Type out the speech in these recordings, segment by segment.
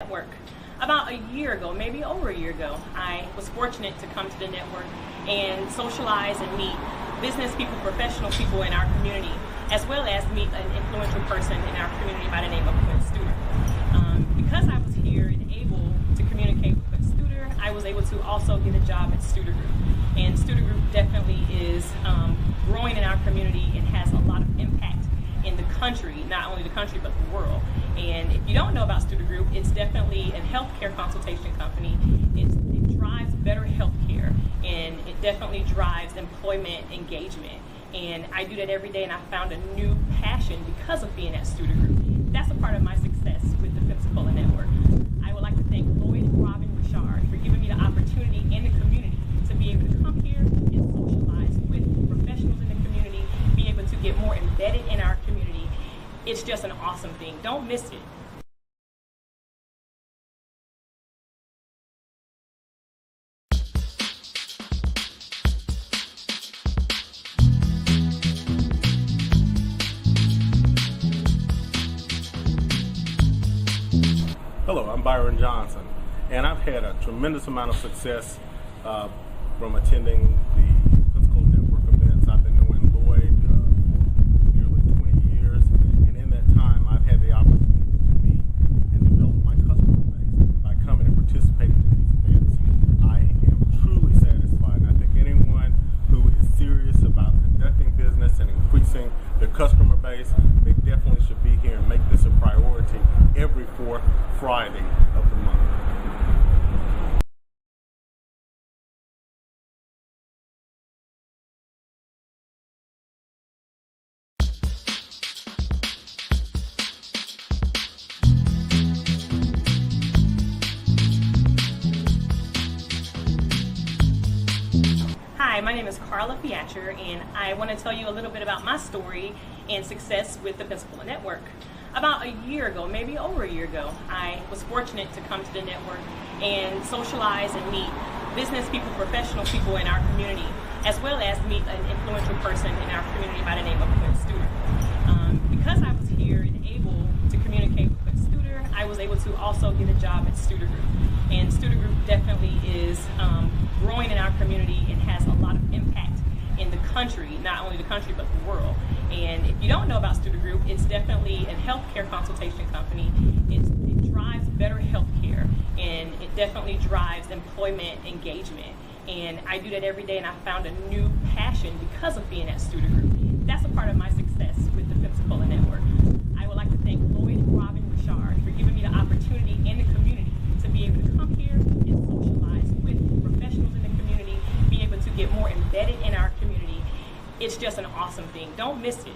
Network. About a year ago, maybe over a year ago, I was fortunate to come to the network and socialize and meet business people, professional people in our community, as well as meet an influential person in our community by the name of Quinn Studer. Because I was here and able to communicate with Quinn Studer, I was able to also get a job at Studer Group. And Studer Group definitely is growing in our community and has a lot of impact in the country, not only the country, but the world. And if you don't know about Studer Group, it's definitely a healthcare consultation company. It drives better healthcare, and it definitely drives employment engagement. And I do that every day, and I found a new passion because of being at Studer Group. That's a part of my success with the Pensacola Network. I would like to thank Lloyd, Robin, Richard for giving me the opportunity in the community to be able to come here and socialize with professionals in the community, be able to get more embedded in our community. It's just an awesome thing. Don't miss it. Hello, I'm Byron Johnson, and I've had a tremendous amount of success from attending the Pensacola Network events. I've been knowing Lloyd for nearly 20 years, and in that time I've had the opportunity to meet and develop my customer base by coming and participating in these events. I am truly satisfied, and I think anyone who is serious about conducting business and increasing their customer base, they definitely should be here and make this a priority every fourth Friday of the month. Hi, my name is Carla Fiatcher, and I want to tell you a little bit about my story and success with the Pensacola Network. About a year ago, maybe over a year ago, I was fortunate to come to the network and socialize and meet business people, professional people in our community, as well as meet an influential person in our community by the name of Quinn Studer. Because I was here and able to communicate with Quinn Studer, I was able to also get a job at Studer Group. And Studer Group definitely is growing in our community and has a lot of impact in the country, not only the country, but the world. And if you don't know about Studer Group, it's definitely a healthcare consultation company. It drives better healthcare, and it definitely drives employment engagement. And I do that every day, and I found a new passion because of being at Studer Group. That's a part of my success with the Pensacola Network. I would like to thank Lloyd, Robin, Richard for giving me the opportunity in the community to be able to come here and socialize with professionals in the community, be able to get more embedded in our community. It's just an awesome thing. Don't miss it.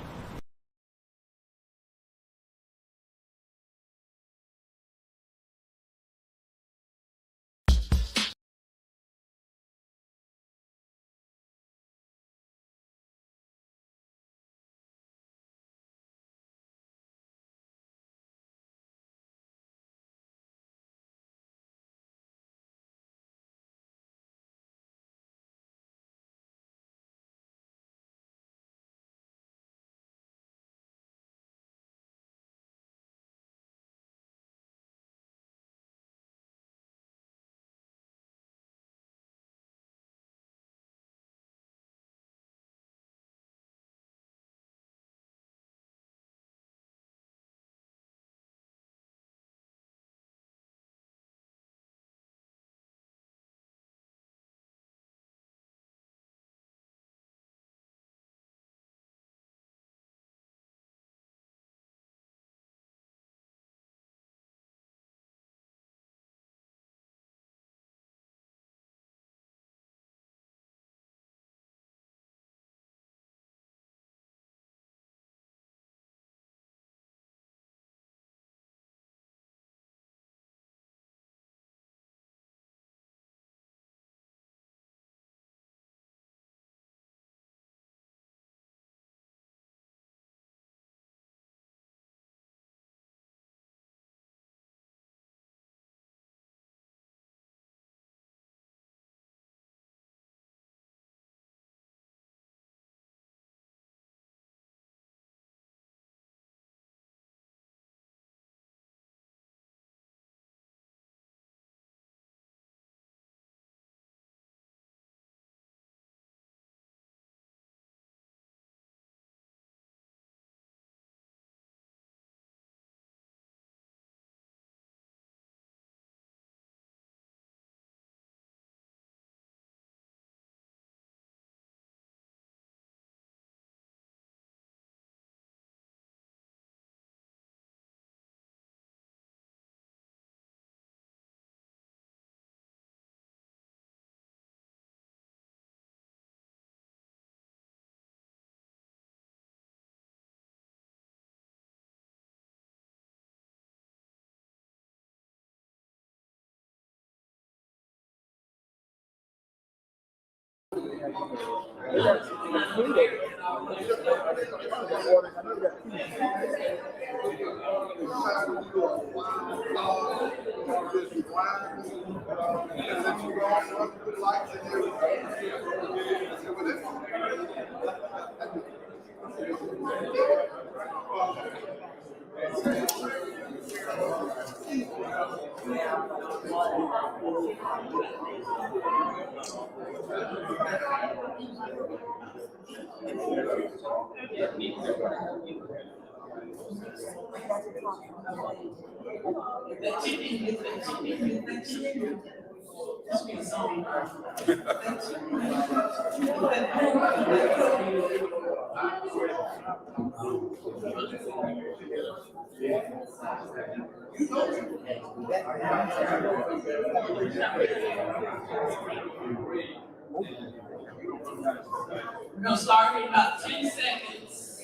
We're going to start in about 10 seconds.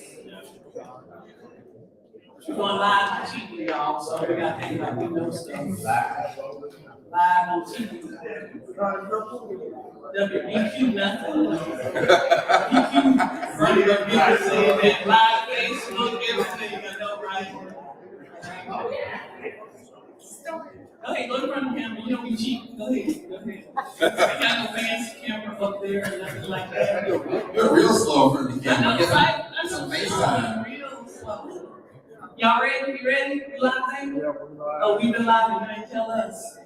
We're going live on TV, y'all, so we got to think like we know stuff. Live on TV. WBQ nothing. BQ running up here saying that live Facebook, everything, I know, right? Go ahead, go to front of the camera. You don't be cheap. Go ahead. Go ahead. We got no fancy camera up there or nothing like that. You're real slow for the camera. I know, right? I Some know, FaceTime. real slow. Y'all ready? We ready? We live? Oh, we've been live and you ain't tell us.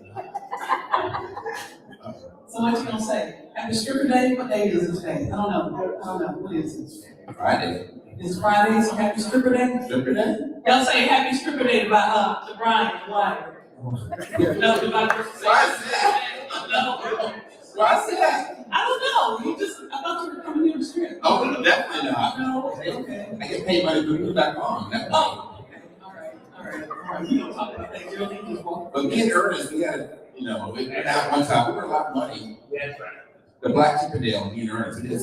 So what you gonna say? Happy Stripper Day? What day is this day? I don't know. What is this? Friday. It's Friday, so happy Stripper Day? Stripper Day? Y'all say happy Stripper Day to Brian and Wyatt. No, to my Why is that? No. Why is that? I don't know. I thought you were coming here to strip. Oh, no, definitely not. No, okay. I get paid money to put back on. That's Oh, okay. All right. We don't talk about that. Girl, you just walk. But me and Ernest, we had, we had one time, we were a lot of money. That's right. The Black Chippendale, me and Ernest, we did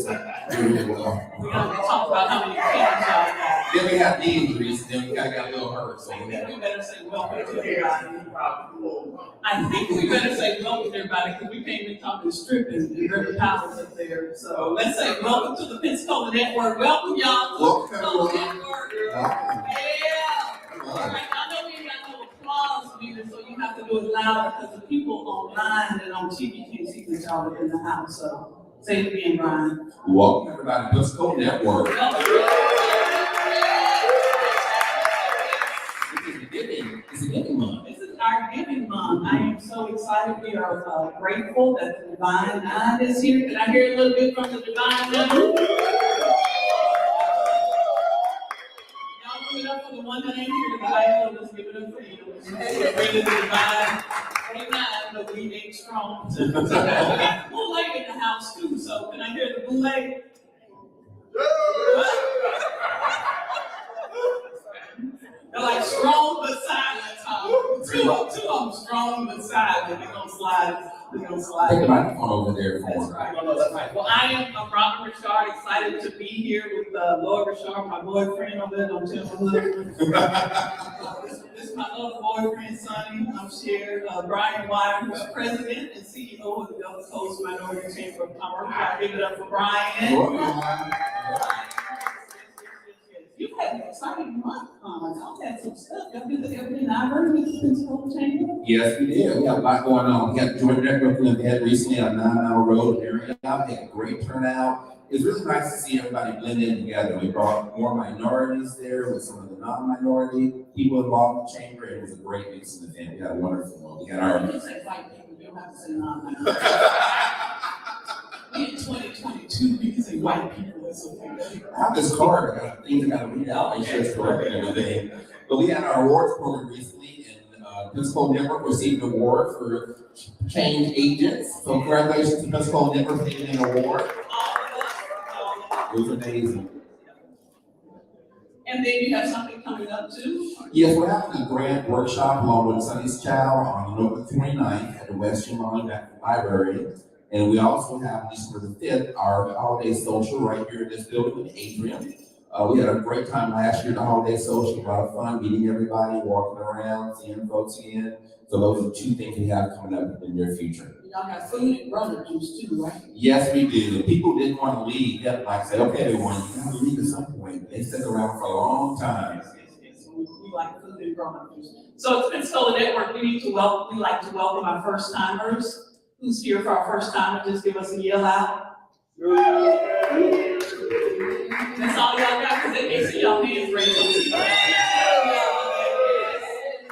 really well. We're going to talk about how many kids y'all got. Then we had knee injuries, then we kind of got a little hurt. So we had We better say welcome to everybody. I think we better say welcome to everybody because we came in talking stripping and River Powers up there. So let's say welcome to the Pensacola Network. Welcome y'all to the Pensacola Network. Yeah. All right, I know we ain't got no applause meter, so you have to do it louder because the people online and on TV can't see that y'all are in the house. So say it again, Brian. welcome everybody to Pensacola Network. It's a giving month. This is our giving month. I am so excited. We are grateful that the Divine Nine is here. Can I hear a little bit from the Divine Nine? Y'all give it up for the one that ain't here tonight. So let's give it up for you. Really the Divine. Nine, but we ain't strong. We got Boulay in the house too. So can I hear the Boulay? They're like strong but silent. Two of them strong but silent. They're gonna slide. Take the microphone over there for That's right. Well, I am Robert Richard, excited to be here with Lord Richard, my boyfriend over there. Don't tell my husband. This is my other boyfriend, Sonny. I'm shared. Brian Wyatt, who's president and CEO of the Gulf Coast Minority Chamber of Commerce. I give it up for Brian. You've had an exciting month, y'all had some stuff. Y'all did everything I heard with the Pensacola Chamber. Yes, we did. We got a lot going on. We got the joint networking event recently on 9 Mile Road area. We had a great turnout. It's really nice to see everybody blend in together. We brought more minorities there with some of the non-minority people involved in the chamber. It was a great mixing event. We had a wonderful one. We got our. You say white people, you don't have to say non-minority. In 2022, we can say white people. I have this card. I got things I got to read out. Make sure it's correct and everything. But we had our awards program recently, and Pensacola Network received an award for change agents. So congratulations to Pensacola Network for getting an award. It was amazing. And then you have something coming up too? Yes, we're having a grant workshop along with Sonny's Chow on November 29th at the West Sherman Library. And we also have December the 5th, our holiday social right here in this building with Adrian. We had a great time last year at the holiday social, a lot of fun meeting everybody, walking around, seeing folks in. So those are two things we have coming up in the near future. Y'all got food and runner juice too, right? Yes, we do. People didn't want to leave. They like say, okay, everyone, you have to leave at some point. They stuck around for a long time. Yes. We like food and runner juice. So at Pensacola Network, we like to welcome our first timers. Who's here for our first timer? Just give us a yell out. That's all y'all got, because they can't see y'all hands raised.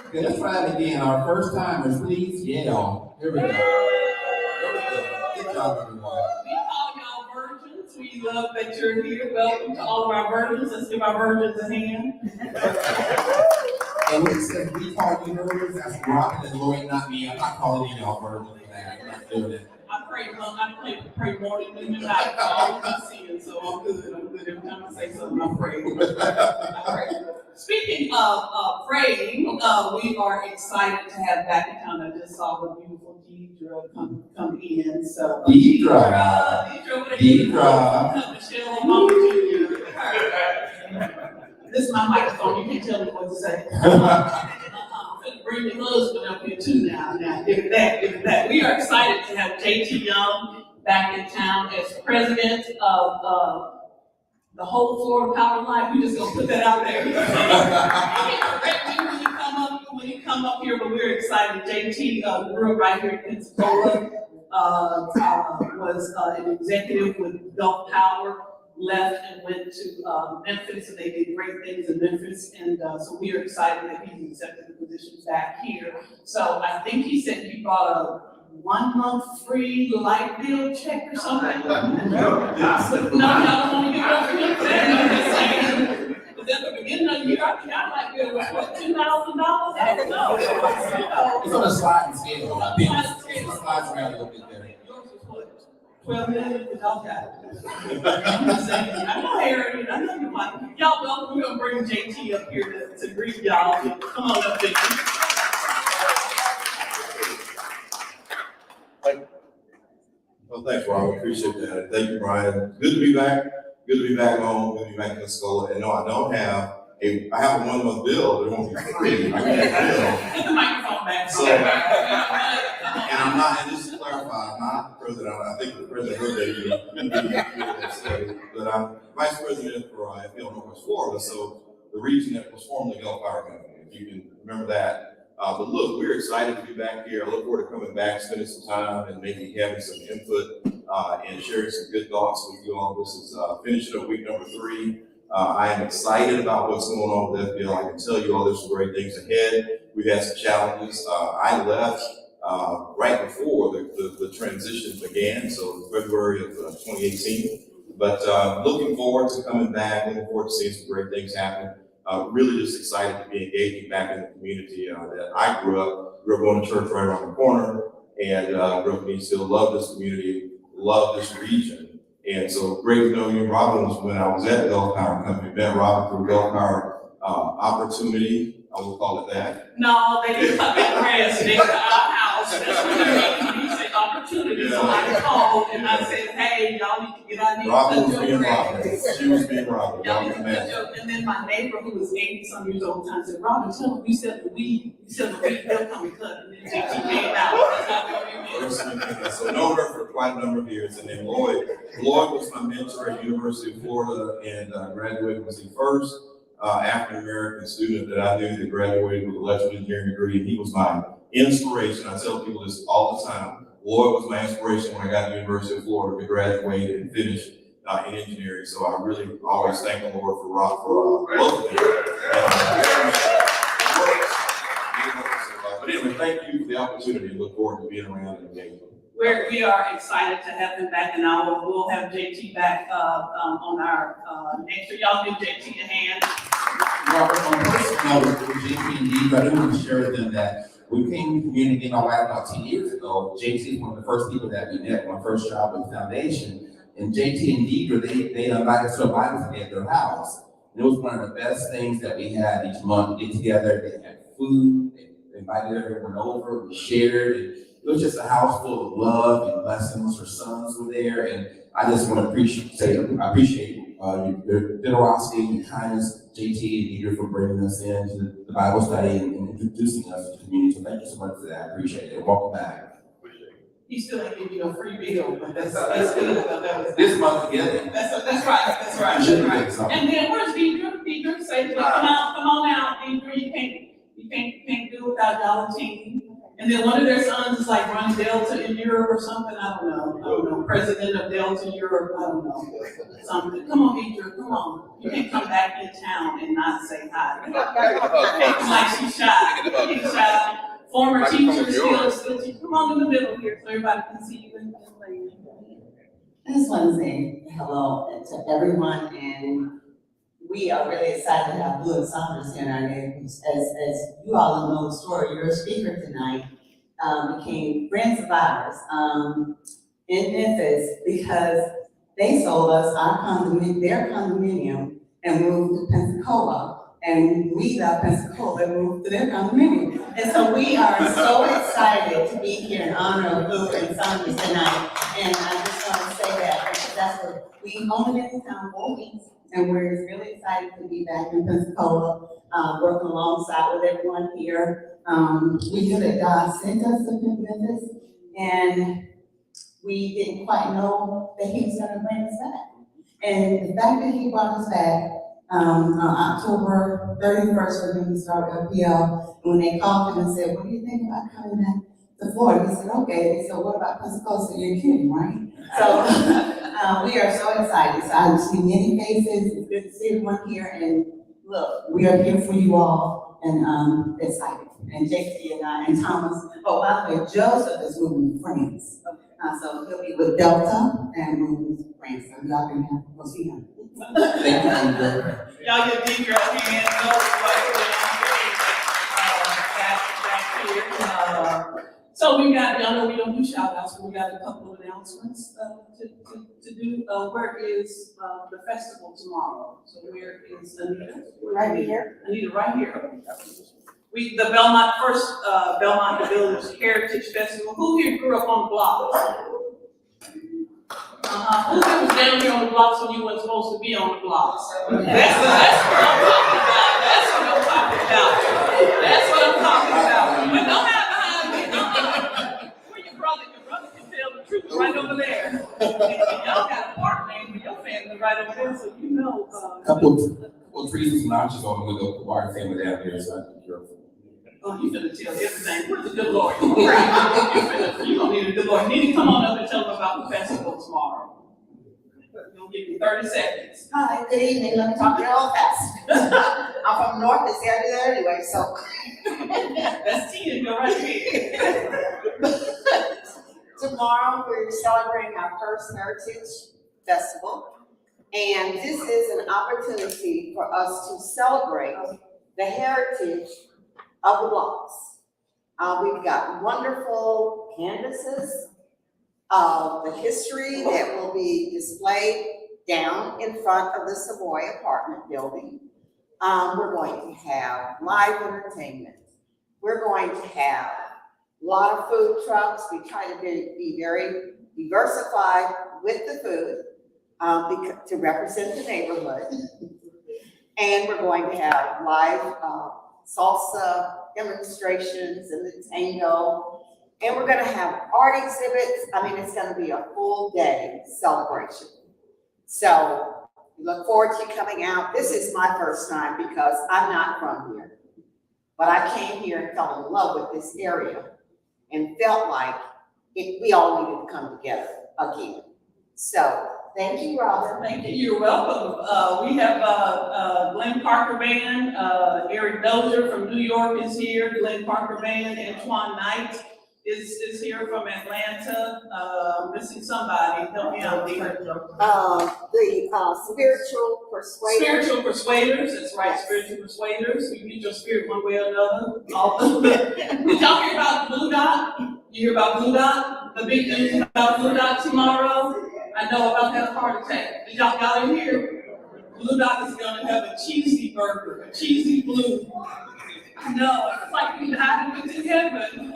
Okay, let's try it again. Our first timers, please yell. Here we go. Good job, everyone. We call y'all virgins. We love that you're here. Welcome to all of our virgins. Let's give our virgins a hand. And when we call you virgins, that's Robin and Lloyd, not me. I'm not calling you y'all virgins for that. I'm not doing it. I pray morning, noon, and night for all of my sins, so I'm good. Every time I say something, I pray. Speaking of praying, we are excited to have back in town. I just saw the beautiful Deidre come in. So Deidre. Michelle Mama Jr. This is my microphone. You can tell me what to say. Bring your husband up here too now. Give it that. We are excited to have JT Young back in town as president of the whole Florida Power Line. We just gonna put that out there. when you come up here, but we're excited. JT grew up right here in Pensacola. Was an executive with Gulf Power. Left and went to Memphis, and they did great things in Memphis, and so we are excited that he's accepted the position back here. So I think he said he brought a 1 month free light bill check or something. No, y'all don't want to give it up for him. But at the beginning of the year, I think our light bill was what, $2,000? I don't know. It's on a sliding scale. I think it slides around a little bit there. 12 million, y'all got it. I'm just saying, I know Harry, I know you like, y'all welcome, we're gonna bring JT up here to greet y'all. Come on up, JT. Well, thanks, Robert, appreciate that. Thank you, Brian. Good to be back. Good to be back home, good to be back in Pensacola. And no, I don't have I have a 1 month bill, but it won't be free. I get a bill. Get the microphone back. So, and I'm not, and just to clarify, I'm not the president, I think the president heard that, but I'm vice president for FPL Northwest Florida, so the region that was formerly Gulf Power Company, if you can remember that. But look, we're excited to be back here. I look forward to coming back, spending some time, and maybe having some input and sharing some good thoughts with you all. This is finishing up week number 3. I am excited about what's going on with FPL. I can tell you all there's some great things ahead. We've had some challenges. I left right before the transition began, so February of 2018. But looking forward to coming back, looking forward to seeing some great things happen. Really just excited to be engaging back in the community that I grew up going to church right around the corner, and grew up in still love this community, love this region. And so great to know you. Robin was when I was at the Gulf Power Company. Met Robin through Gulf Power opportunity. I will call it that. No, they didn't cut that grass next to our house. That's what they mean. You say opportunity. So I called and I said, hey, y'all need to get out here. Robin was being Robin. She was being Robin. And then my neighbor, who was 80-some years old, time said, Robin, tell them you said the weed. You said the weed, they'll come and cut. And then JT came out. So known her for quite a number of years. And then Lloyd was my mentor at University of Florida, and graduated was the first African American student that I knew that graduated with an electrical engineering degree. And he was my inspiration. I tell people this all the time. Lloyd was my inspiration when I got to the University of Florida to graduate and finish in engineering. So I really always thank the Lord for both of them. But anyway, thank you for the opportunity. Look forward to being around and engaging. We are excited to have him back, and we'll have JT back on our next year. Y'all give JT a hand. Robert, on a personal note with JT and Deidre, I do want to share with them that we came to community about 10 years ago. JT is one of the first people that we met, my first job with the foundation. And JT and Deidre, they invited us to a Bible study at their house. And it was one of the best things that we had each month. We get together, they had food, they invited everyone over, we shared. And it was just a house full of love and blessings. Her sons were there. And I just want to appreciate your generosity, your kindness JT and Peter for bringing us in to the Bible study and introducing us to the community. So thank you so much for that. I appreciate it. Welcome back. He still ain't give you no free meal, but that's good. This month again. That's right. And then where's Deidre? Deidre, say, come on out, Deidre. You can't do without Dollar Team. And then one of their sons is like running Delta in Europe or something. I don't know. President of Delta Europe. I don't know. Something. Come on, Deidre. Come on. You can't come back in town and not say hi. It's like she's shy. She's shy. Former teacher, still teacher. Come on in the middle here so everybody can see you in the lane. I just want to say hello to everyone, and we are really excited to have Blue and Saunders here in our neighborhood. As you all know the story, your speaker tonight became friends of ours in Memphis because they sold us their condominium and moved to Pensacola. And we left Pensacola and moved to their condominium. And so we are so excited to be here in honor of Blue and Saunders tonight. And I just want to say that because that's what we only been in town 4 weeks. And we're really excited to be back in Pensacola, working alongside with everyone here. We knew that God sent us to Memphis, and we didn't quite know that He was going to bring us back. And the fact that He brought us back on October 31st, we're going to start LPL. And when they called him and said, "What do you think about coming back to Florida?" He said, "Okay." They said, "What about Pensacola?" So you're kidding, right? So we are so excited. So I see many faces. It's good to see everyone here. And look, we are here for you all, and excited. And JT and I and Thomas. Oh, by the way, Joseph is moving to France. So he'll be with Delta and moving to France. So y'all can have to go see him. Thank you, Andrew. Y'all get Deidre a hand. Back here. So we got, y'all know we don't do shout outs, but we got a couple of announcements to do. Where is the festival tomorrow? So where is Anita? Right here. Anita, right here. The Belmont the Village Heritage Festival. Who here grew up on the blocks? Who was down here on the blocks when you weren't supposed to be on the blocks? That's what I'm talking about. That's what I'm talking about. But don't have behind me. Where your brother? Your brother can tell the truth right over there. And y'all got a park name for your family right over there, so you know. Couple of trees and notches on the window, the water family down here, so I have to be careful. Oh, you finna tell everything. Where's the good Lord? You don't need a good Lord. You need to come on up and tell them about the festival tomorrow. We'll give you 30 seconds. Hi, good evening. Let me talk real fast. I'm from North, it's there to there anyway, so. That's Tina, go right here. Tomorrow, we're celebrating our first Heritage Festival. And this is an opportunity for us to celebrate the heritage of the blocks. We've got wonderful canvases of the history that will be displayed down in front of the Savoy apartment building. We're going to have live entertainment. We're going to have a lot of food trucks. We try to be very diversified with the food to represent the neighborhood. And we're going to have live salsa demonstrations and the tango. And we're going to have art exhibits. I mean, it's going to be a full day celebration. So we look forward to you coming out. This is my first time because I'm not from here. But I came here and fell in love with this area and felt like we all needed to come together again. So thank you, Robert. Thank you. You're welcome. We have Glenn Parker Band. Eric Dozier from New York is here. Glenn Parker Band. Antoine Knight is here from Atlanta. Missing somebody. Help me out, Dean. The Spiritual Persuaders. Spiritual Persuaders. That's right. Yes. Spiritual Persuaders. You get your spirit one way or another. Did y'all hear about Blue Dot? You hear about Blue Dot? The big thing about Blue Dot tomorrow? I know about that heart attack. Did y'all in here? Blue Dot is gonna have a cheesy burger, a cheesy blue. No, it's like we died and went to heaven. I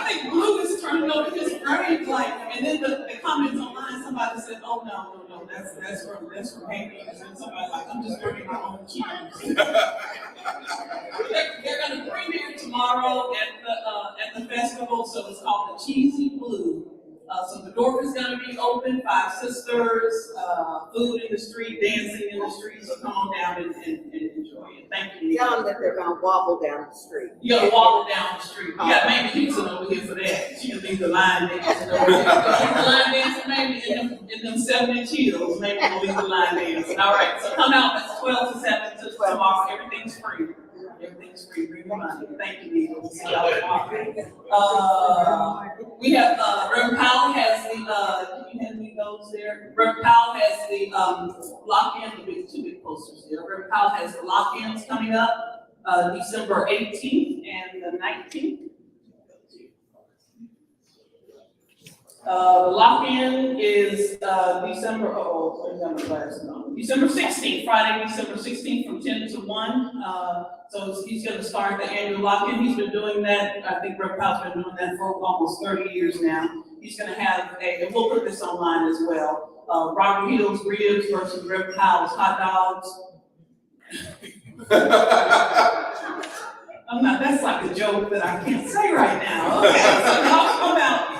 think Blue is turning over his brain like, and then the comments online, somebody said, "Oh no, that's from Haiti. And somebody like, I'm just bringing my own cheese. They're going to premiere tomorrow at the festival, so it's called the Cheesy Blue. So the door is going to be open, 5 sisters, food in the street, dancing in the street. So come on down and enjoy it. Thank you. Tell them that they're gonna wobble down the street. You gotta wobble down the street. We got Mamie Houston over here for that. She can leave the line dancing over here. The line dancing, maybe in them 7-inch heels, maybe we'll leave the line dancing. All right, so come out, it's 12 to 7 to 12 tomorrow. Everything's free. Everything's free. Bring your money. Thank you, Neil. We'll see y'all tomorrow. We have Reverend Powell has the you have any those there? Reverend Powell has the lock-in, the big 2 big posters there. Reverend Powell has the lock-ins coming up December 18th and the 19th. The lock-in is December 16th, Friday, December 16th from 10 to 1. So he's going to start the annual lock-in. He's been doing that, I think Reverend Powell's been doing that for almost 30 years now. He's going to have and we'll put this online as well, Robert Hill's ribs versus Reverend Powell's hot dogs. That's like a joke that I can't say right now. Okay, so y'all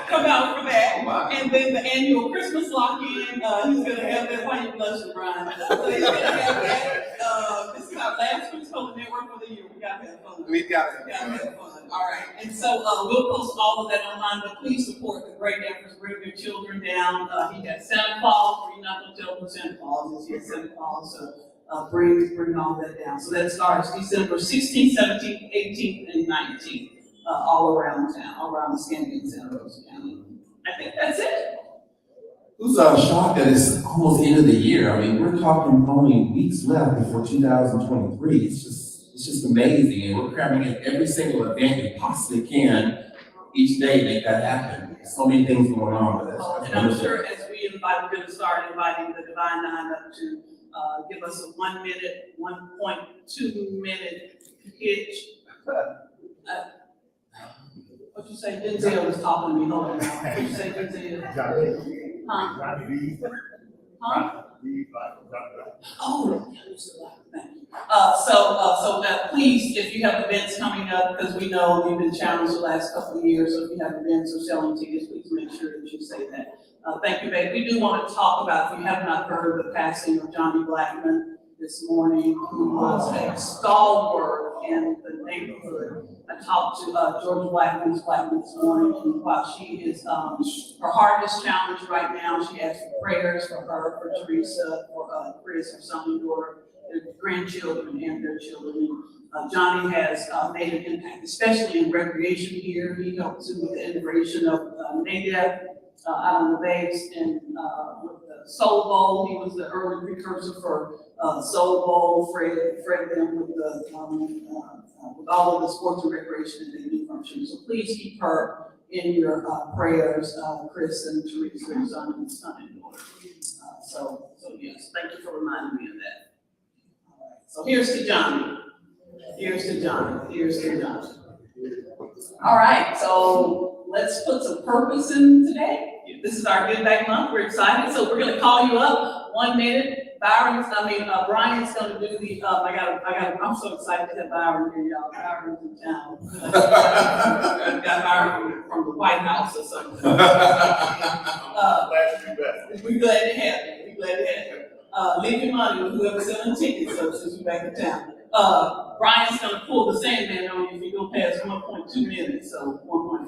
come out for that. And then the annual Christmas lock-in, he's gonna have that. Why you blushing, Brian? So he's gonna have that. This is our last Pensacola network of the year. We gotta have fun. We got it. We gotta have fun. All right. And so we'll post all of that online, but please support the great efforts. Bring your children down. He got Santa Claus, or you're not gonna tell them Santa Claus is here, Santa Claus. So bring all that down. So that starts December 16th, 17th, 18th, and 19th, all around town, all around the Scandinavian Santa Rosa County. I think that's it. Who's shocked that it's almost the end of the year? I mean, we're talking only weeks left before 2023. It's just amazing, and we're cramming in every single event we possibly can each day, make that happen. So many things going on with this. And I'm sure as we're going to start inviting the Divine Nine up to give us a 1 minute, 1.2 minute pitch. What you say? Denzel was talking to me. Hold on now. What you say, Denzel? Huh? Oh, thank you. So please, if you have events coming up, because we know we've been challenged the last couple of years, so if you have events or selling tickets, please make sure that you say that. Thank you, babe. We do want to talk about, if you have not heard, the passing of Johnny Blackman this morning, who was a stalwart in the neighborhood. I talked to Georgia Blackman this morning, and while she is, her heart is challenged right now, she asks for prayers for her, for Teresa, for Chris, her son and daughter, their grandchildren and their children. Johnny has made an impact, especially in recreation here. He helped too with the integration of native out on the base, and with the Soul Bowl, he was the early precursor for Soul Bowl, Fred them with the with all of the sports and recreation and daily functions. So please keep her in your prayers, Chris and Teresa, her son and daughter. So yes, thank you for reminding me of that. All right. So here's to Johnny. Here's to Johnny. Here's to Johnny. All right, so let's put some purpose in today. This is our Give Back Month. We're excited, so we're going to call you up 1 minute. Brian's going to do the. I'm so excited to have Byron here, y'all. Byron's in town. Got Byron from the White House or something. We're glad to have you. We're glad to have you. Leave your money with whoever's selling tickets, so since you're back in town. Brian's going to pull the Sandman on you if you go past 1.2 minutes, so 1.5.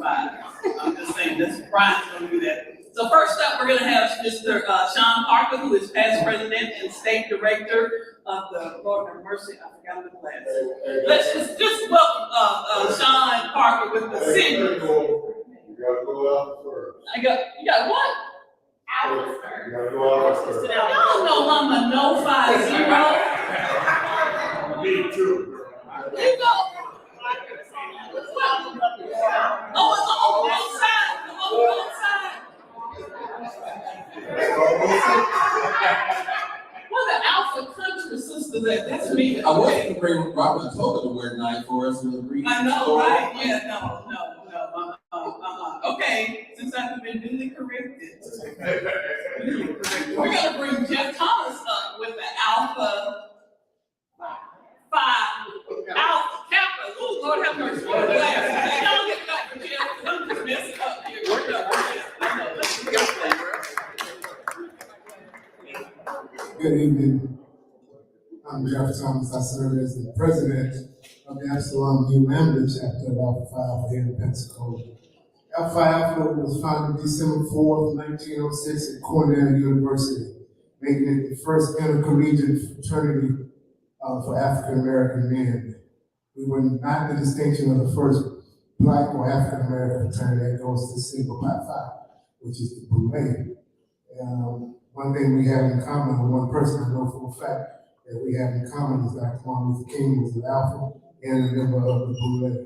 I'm just saying, Brian's going to do that. So first up, we're going to have Mr. Sean Parker, who is past president and state director of the Lord have mercy, I forgot the class. Let's just welcome Sean Parker with the city. You gotta go out first. You got what? You gotta go out first. Y'all know I'm a no 50. Me too. You go. Oh, it's on the wrong side. I'm on the wrong side. Where the Alpha Country sisters at? That's me. I wanted to bring Robert Toga to wear tonight for us with a green. I know, right? Yeah, no. Okay, since Things have been duly corrected. We're gonna bring Jeff Thomas up with the Alpha Phi Alpha Kappa. Oh, Lord have mercy. Y'all get back for Jeff, 'cause I'm just messing up here. Good evening. I'm Jeff Thomas. I serve as the president of the Absalom New Member chapter of Alpha Phi Alpha here in Pensacola. Alpha Phi Alpha was founded December 4th, 1906 at Cornell University, making it the first intercollegiate fraternity for African American men. We were not the distinction of the first Black or African American fraternity that goes to Sigma Pi Phi, which is the Boulay. One thing we have in common, or one person I know for a fact that we have in common is Dr. Martin Luther King was an Alpha and a member of the Boulay.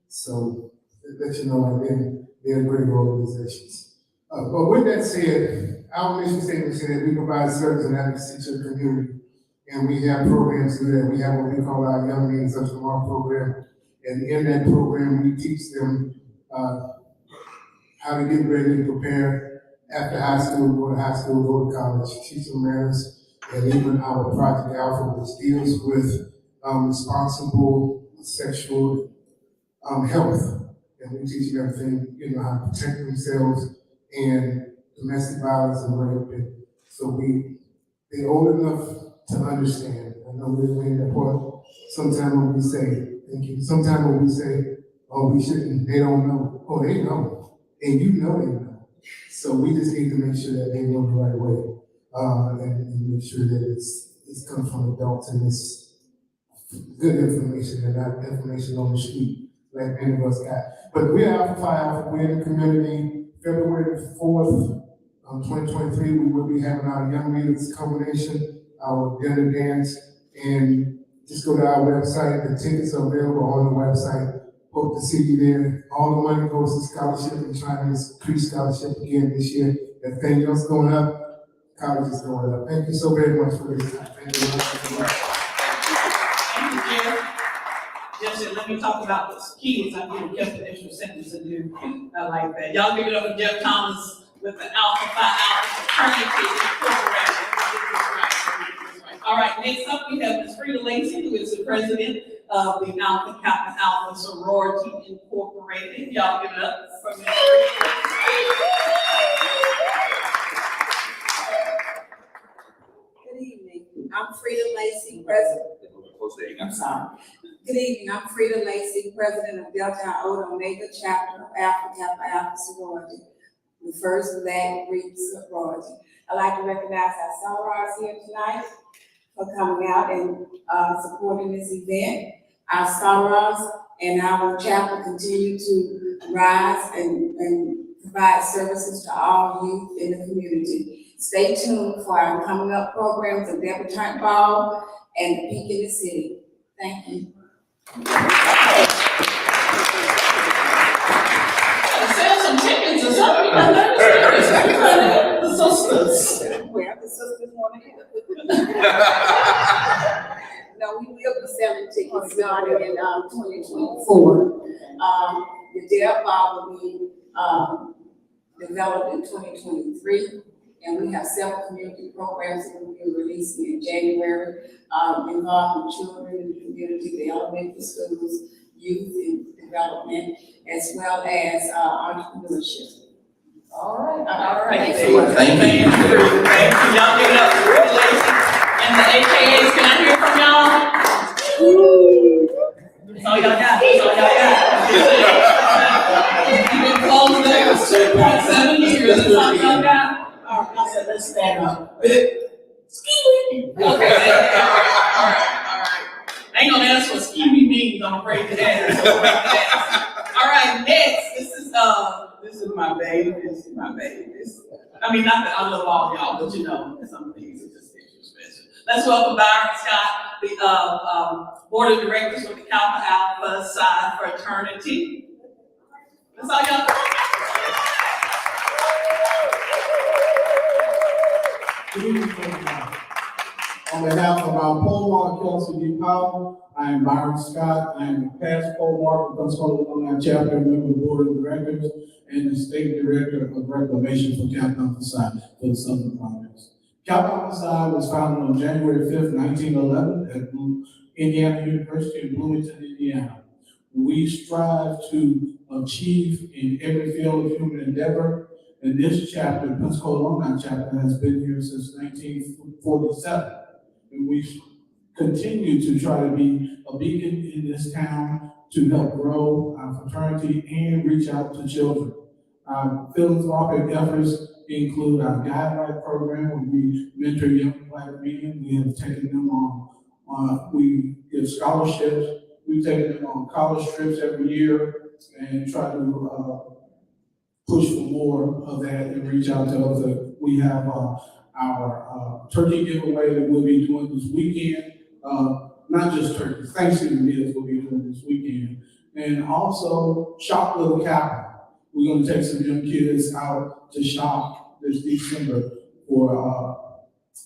So, to let you know, they're great organizations. But with that said, our mission statement said that we provide service and advocacy to the community, and we have programs to do that. We have what we call our Young Leaders of Tomorrow program, and in that program, we teach them how to get ready to prepare after high school, go to high school, go to college, teach them manners, and even our Project Alpha, which deals with responsible sexual health. And we teach them everything, how to protect themselves and domestic violence and rape. And so they're old enough to understand. I know we're in that part. Sometimes when we say, thank you, sometimes when we say, oh, we shouldn't, they don't know. Oh, they know. And you know they know. So we just need to make sure that they know the right way, and make sure that it's coming from adults and it's good information and not information on the street like many of us got. But we're Alpha Phi Alpha, we're in the community. February 4th, 2023, we will be having our Young Leaders Combination, our dinner dance, and just go to our website. The tickets are available on the website. Hope to see you there. All the money goes to scholarship and trying to increase scholarship again this year. Everything else going up, college is going up. Thank you so very much for this time. Thank you very much. Thank you, Jeff. Jeff said, let me talk about those kids. I give Jeff an extra sentence to do. I like that. Y'all give it up for Jeff Thomas with the Alpha Phi Alpha Fraternity Incorporated. All right, next up we have Ms. Frida Lacey, who is the president of the Alpha Kappa Alpha Sorority Incorporated. Y'all give it up for Ms. Frida. Good evening. I'm Frida Lacey, president. I'm sorry. Good evening. I'm Frida Lacey, president of Delta Iota Omega chapter of Alpha Kappa Alpha Sorority, the first Black Greek sorority. I'd like to recognize our sorors here tonight for coming out and supporting this event. Our sorors and our chapel continue to rise and provide services to all youth in the community. Stay tuned for our coming up programs, the Debutante Ball and the Peak in the City. Thank you. Sell some chickens or something. The sisters. Well, the sisters want to help. No, we will be selling tickets starting in 2024. The Dare Ball will be developed in 2023, and we have several community programs that we'll be releasing in January, involving children in the community, the elementary schools, youth and development, as well as entrepreneurship. All right. Thank you. Y'all give it up for Frida Lacey and the AKAs. Can I hear from y'all? That's all y'all got. You've been closed there for 2.7 years. That's all y'all got. All right, I said, let's stand up. Okay. All right. I ain't gonna ask what skeevy means. I'm afraid to ask. All right, next. This is my baby. I mean, not that I love all y'all, but some things are just extra special. Let's welcome Byron Scott, the board of directors with the Kappa Alpha Psi Fraternity. That's all y'all. Good evening. On behalf of our pole mark council, I am Byron Scott. I am the past pole mark of Pensacola Alumni Chapter, member of the board of directors, and and the State Director of Reclamation for Capital Side for the Southern Projects. Capital Side was founded on January 5th, 1911 at Indiana University in Bloomington, Indiana. We strive to achieve in every field of human endeavor. And this chapter, Pensacola Alumni Chapter, has been here since 1947. And we continue to try to be a beacon in this town to help grow our fraternity and reach out to children. Our philanthropic efforts include our guidelight program, where we mentor young black men. We have taken them on, we give scholarships. We've taken them on college trips every year and try to push for more of that and reach out to others. We have our turkey giveaway that we'll be doing this weekend. Not just turkey, Thanksgiving meals we'll be doing this weekend. And also Shop Little Capital. We're gonna take some young kids out to shop this December for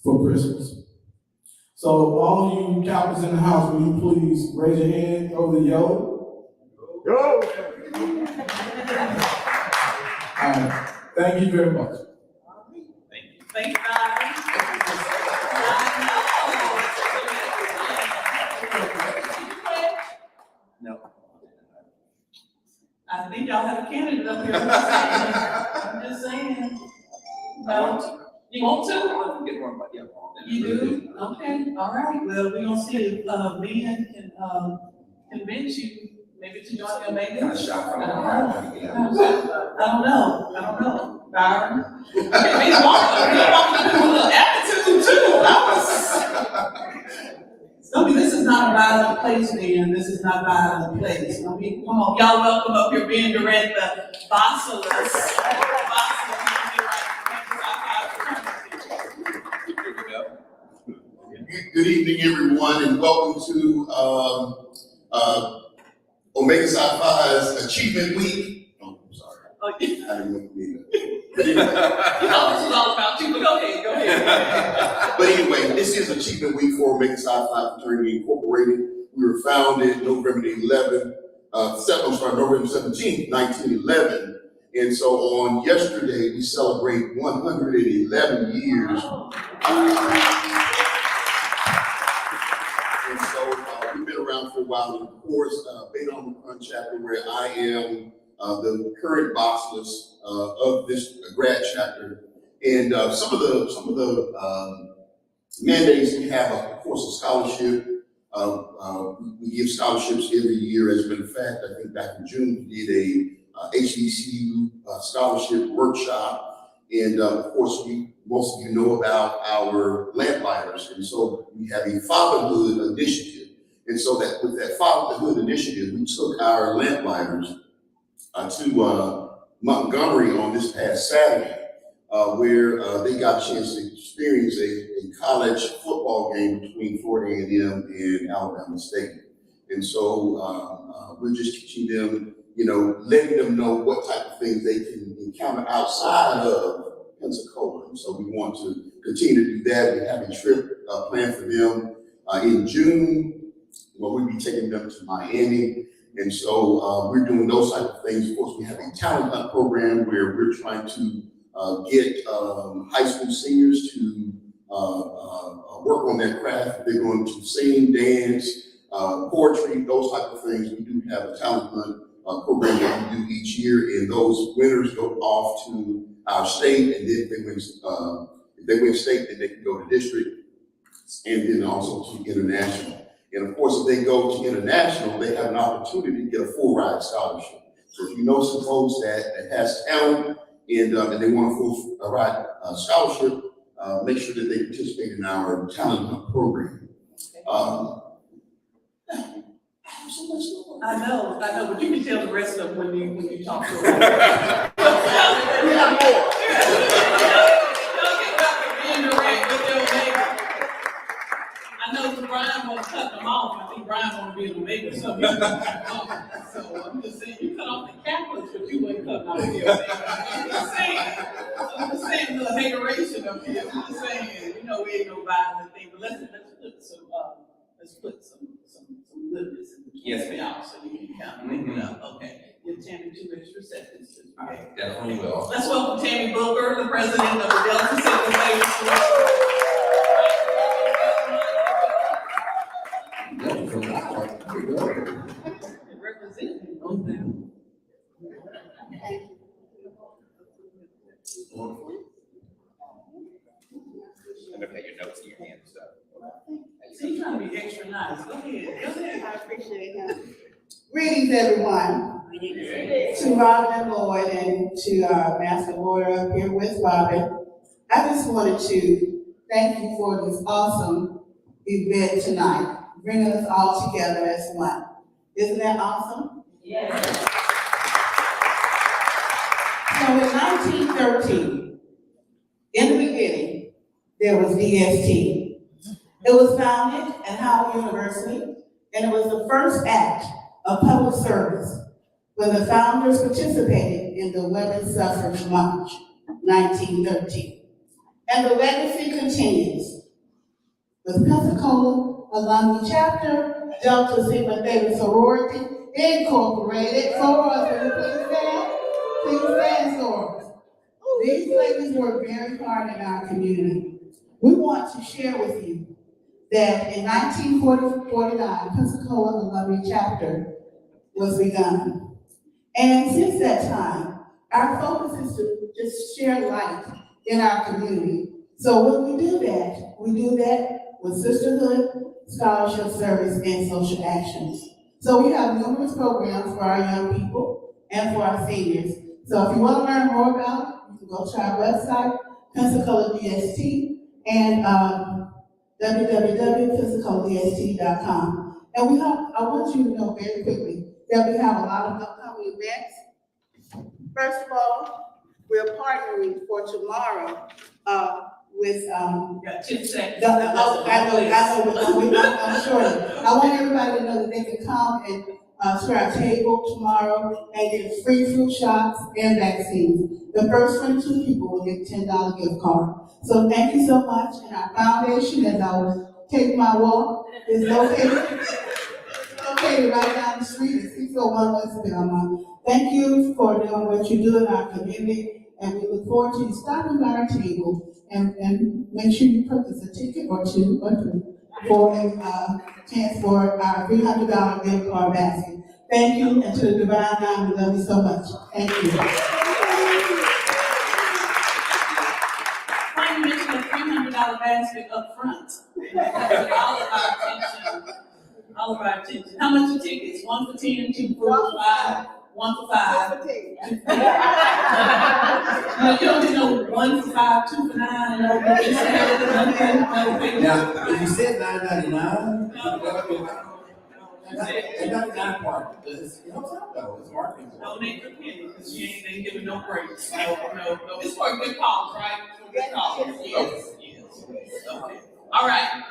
Christmas. So all you captains in the house, will you please raise your hand over the yo? Yo! Thank you very much. Thank you, Byron. No. I think y'all have a candidate up here. I'm just saying. No? You want to? Get one, but yeah. You do? Okay, all right. Well, we're gonna see if Ben can convince you maybe to join your maybe. Kind of shocked from I the don't know. Byron. Okay, he's walking with a little attitude too. This is not a violent place, man. This is not a violent place. Come on, y'all welcome up here, Ben Durant, the bossalist. Good evening, everyone, and welcome to Omega Psi Phi's Achievement Week. Oh, I'm sorry. Oh, I didn't mean to do that. you know this is all about you, but go ahead. But anyway, this is Achievement Week for Omega Psi Phi Fraternity Incorporated. We were founded November 17th, 1911. And so on yesterday, we celebrate 111 years. And so we've been around for a while. And of course, Beta Omicron chapter, where I am the current bossless of this grad chapter. And some of the mandates we have, of course, a scholarship. We give scholarships every year. As a matter of fact, I think back in June, we did a HBCU scholarship workshop. And of course, most of you know about our lamplighters. And so we have a fatherhood initiative. And so that with that fatherhood initiative, we took our lamplighters to Montgomery on this past Saturday, where they got a chance to experience a college football game between Florida A&M and Alabama State. And so we're just teaching them, letting them know what type of things they can encounter outside of Pensacola. And so we want to continue to do that. We have a trip planned for them in June, where we'll be taking them to Miami. And so we're doing those type of things. Of course, we have a talent hunt program where we're trying to get high school seniors to work on their craft. They're going to sing, dance, poetry, those type of things. We do have a talent hunt program that we do each year, and those winners go off to our state, and then if they win state, then they can go to district, and then also to international. And of course, if they go to international, they have an opportunity to get a full ride scholarship. So if you know some folks that has talent and they want a full ride scholarship, make sure that they participate in our talent hunt program. I know, but you can tell the rest of them when you talk to them. We have more. Y'all get back to being direct with your Omega. I know Brian won't cut them off. I think Brian won't be an Omega, so I'm just saying, you cut off the Catholics, but you ain't cutting off the Omega. I'm just saying, the hateration up here. I'm just saying, we ain't no violent thing, but let's put some goodness in the Yes, ma'am. out so you can kind of make it up. Okay, you're 10 to 2 extra seconds. I definitely will. Let's welcome Tammy Booker, the president of the Delta Signal Ladies And look at your notes in your hand and stuff. She's trying to be extra nice. Go ahead. I appreciate him. Greetings, everyone. To Robin and Lloyd and to Master Warder up here with Robin. I just wanted to thank you for this awesome event tonight, bringing us all together as one. Isn't that awesome? Yes. So in 1913, in the beginning, there was DST. It was founded at Howard University, and it was the first act of public service when the founders participated in the Women's Suffrage March, 1913. And the legacy continues with Pensacola Alumni Chapter, Delta Sigma Theta Sorority, Incorporated. Sorors, will you please stand? Please stand, sorors. These ladies work very hard in our community. We want to share with you that in 1949, Pensacola Alumni Chapter was begun. And since that time, our focus is to just share light in our community. So when we do that with sisterhood, scholarship service, and social actions. So we have numerous programs for our young people and for our seniors. So if you want to learn more about it, you can go to our website, Pensacola DST, and www.pensacolaDST.com. And I want you to know very quickly that we have a lot of upcoming events. First of all, we're partnering for tomorrow with Got 10 seconds. I'm sure. I want everybody to know that they can come and to our table tomorrow and get free fruit shots and vaccines. The first 22 people will get $10 gift card. So thank you so much. And our foundation, as I will take my walk, is located right down the street at 601 West Belmont. Thank you for doing what you do in our community, and we look forward to you stopping by our table and make sure you purchase a ticket or two or three for a chance for our $300 gift card basket. Thank you, and to the Divine Nine, we love you so much. Thank you. Why you mention a $300 basket up front? All of our attention. How much are tickets? 1 for 10, 2 for 5, 1 for 5. You don't know 1 for 5, 2 for 9. Now, if you said $9.99, and not that part, because it helps out though, it's marketing. Donate your penny, because she ain't giving no breaks. No. It's for a good cause, right? For a good cause. Yes. Okay. All right.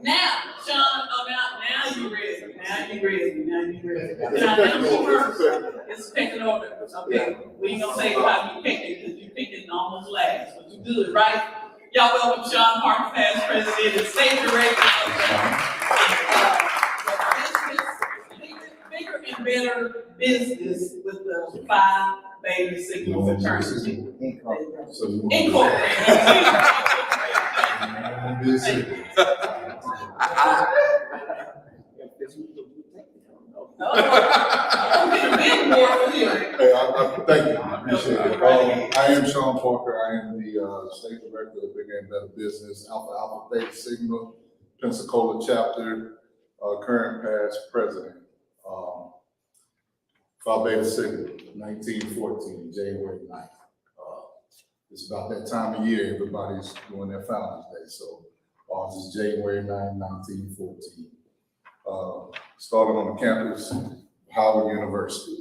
Now, Sean, now you ready. Now you ready. Now you first. It's picking order. Okay. We ain't gonna say how you picked it, because you picked it almost last, but you good, right? Y'all welcome Sean Parker, past president and state director Bigger and Better Business with the Phi Beta Sigma Fraternity. Incorporated. Thank you, I appreciate it. I am Sean Parker, I am the State Director of Bigger and Better Business, Alpha Theta Sigma, Pensacola Chapter, current past president. Phi Beta Sigma, 1914, January 9th. It's about that time of year, everybody's doing their Founders Day, so ours is January 9, 1914. Started on the campus of Howard University.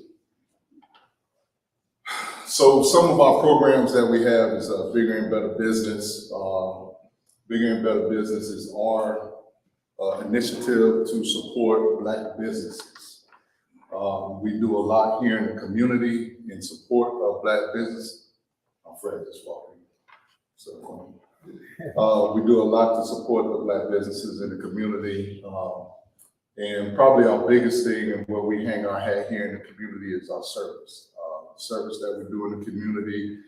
So some of our programs that we have is Bigger and Better Business. Bigger and Better Business is our initiative to support Black businesses. We do a lot here in the community in support of Black business. I'm Fred just walking. So we do a lot to support the Black businesses in the community. And probably our biggest thing and where we hang our hat here in the community is our service. service that we do in the community.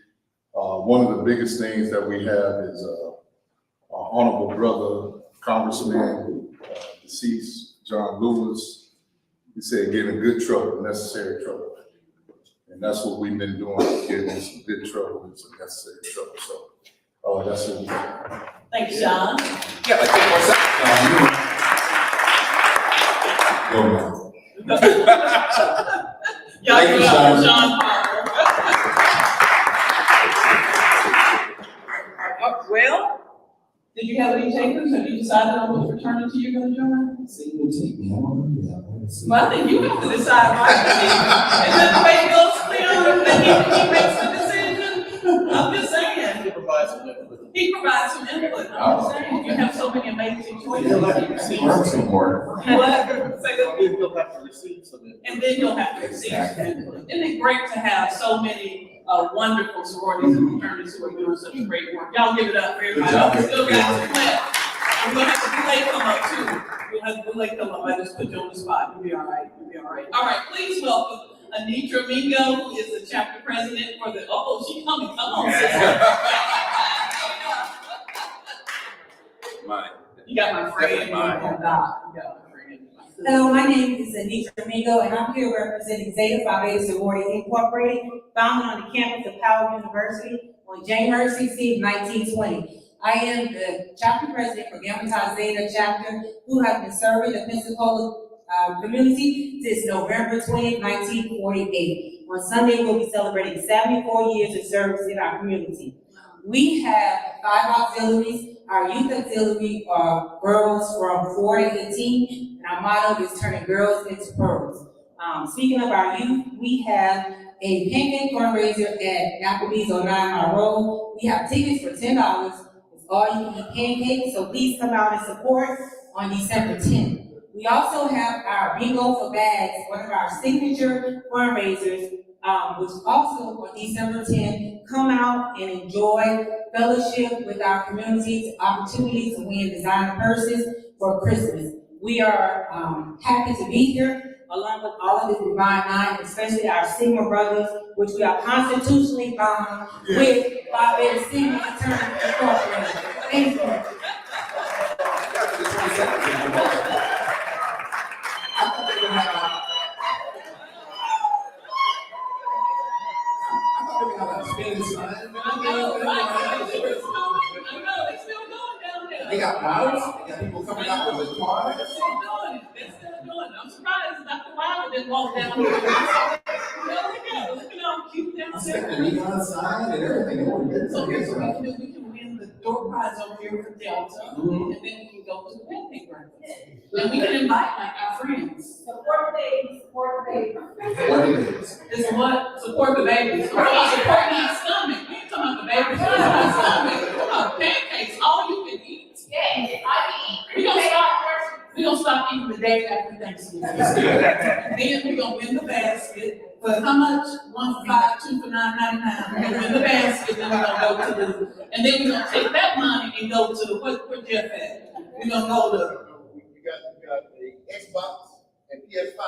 One of the biggest things that we have is our honorable brother, Congressman, deceased, John Lewis. He said, get in good trouble, necessary trouble. And that's what we've been doing, getting in some good trouble and some necessary trouble. So, that's it. Thank you, John. Yeah, like 10 more seconds. Go now. Y'all Thank give you, it up for John. John Parker. Well, did you have any takers? Have you decided on what fraternity you're gonna join? See, you take me. I don't know. Well, I think you have to decide, right? And then the way it goes clear, that he makes the decision. I'm just saying. He provides some input. I'm just saying. You have so many amazing choices. Work some more. What? Say that. You'll have to receive some input. And then you'll have to receive some input. Isn't it great to have so many wonderful sororities and fraternities who are doing such great work? Y'all give it up for everybody. We still got some left. We're gonna have to delay come up too. We'll have to delay come up. I just put you on the spot. You'll be all right. You'll be all right. All right, please welcome Anitra Mingo, who is the chapter president for the, she's coming. Come on, sister. Mine. You got my friend. Hello, my name is Anitra Mingo, and I'm here representing Zeta Phi Beta Sorority Incorporated, founded on the campus of Howard University on January 16, 1920. I am the chapter president for Gamma Psi Zeta chapter, who has been serving the Pensacola community since November 20, 1948. On Sunday, we'll be celebrating 74 years of service in our community. We have 5 auxiliaries. Our youth auxiliary are girls from 4 to 18, and our motto is turning girls into pearls. Speaking of our youth, we have a pancake fundraiser at Applebee's on 9 Mile Road. We have tickets for $10. It's all you can eat pancakes, so please come out and support on December 10th. We also have our Bingo for Bags, one of our signature fundraisers, which also on December 10th, come out and enjoy fellowship with our community's opportunities to win designer purses for Christmas. We are happy to be here, along with all of the Divine Nine, especially our Sigma brothers, which we are constitutionally bound with Phi Beta Sigma Fraternity Incorporated. Thank you. They got models, they got people coming out with cars. They're still doing it. I'm surprised Dr. Wilder didn't walk down here. Look at how cute they're Stick the neon sign and everything. So here's what we can do. We can win the door prize over here for Delta, and then we can go to the wedding breakfast. And we can invite like our friends. Support babies. It's what? Support the babies. We're not supporting our stomach. We ain't talking about the babies. We're talking about our stomach. We're talking about pancakes. All you can eat. Yeah, we're gonna stop eating the day after Thanksgiving. Then we're gonna win the basket. But how much? 1 for $5, 2 for $9.99. We're gonna win the basket, then we're gonna go to the, and then we're gonna take that money and go to the, where Jeff at? We're gonna go to. You got the Xbox and PS5.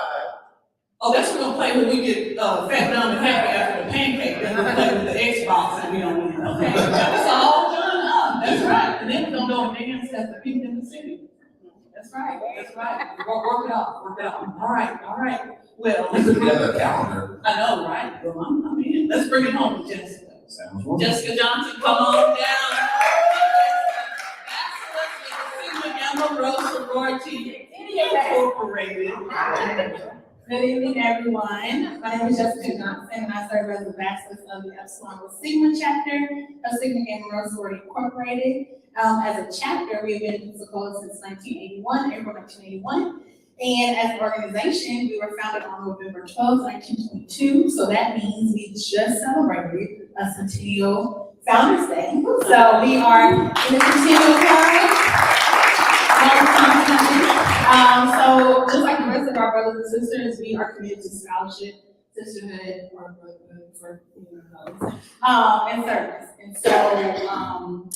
Oh, that's what we're gonna play when we get fat, dumb, and happy after the pancake. Then we'll play with the Xbox and we don't win. Okay, that's all done up. That's right. And then we're gonna go and dance at the Pink in the City. That's right. Work it out. All right. Well, We put together a calendar. I know, right? Well, I'm in. Let's bring it home to Jessica. Jessica Johnson, come on down. Sigma Gamma Rho Sorority Incorporated. Good evening, everyone. My name is Jessica Johnson, and I serve as the Bachelor's of the Epsilon Rho Sigma chapter of Sigma Gamma Rho Sorority Incorporated. As a chapter, we have been in Pensacola since 1981, April 1981. And as an organization, we were founded on November 12th, 1922. So that means we just celebrated a centennial Founders Day. So we are in the centennial time. So just like the rest of our brothers and sisters, we are committed to scholarship, sisterhood, or brotherhood, and service. And so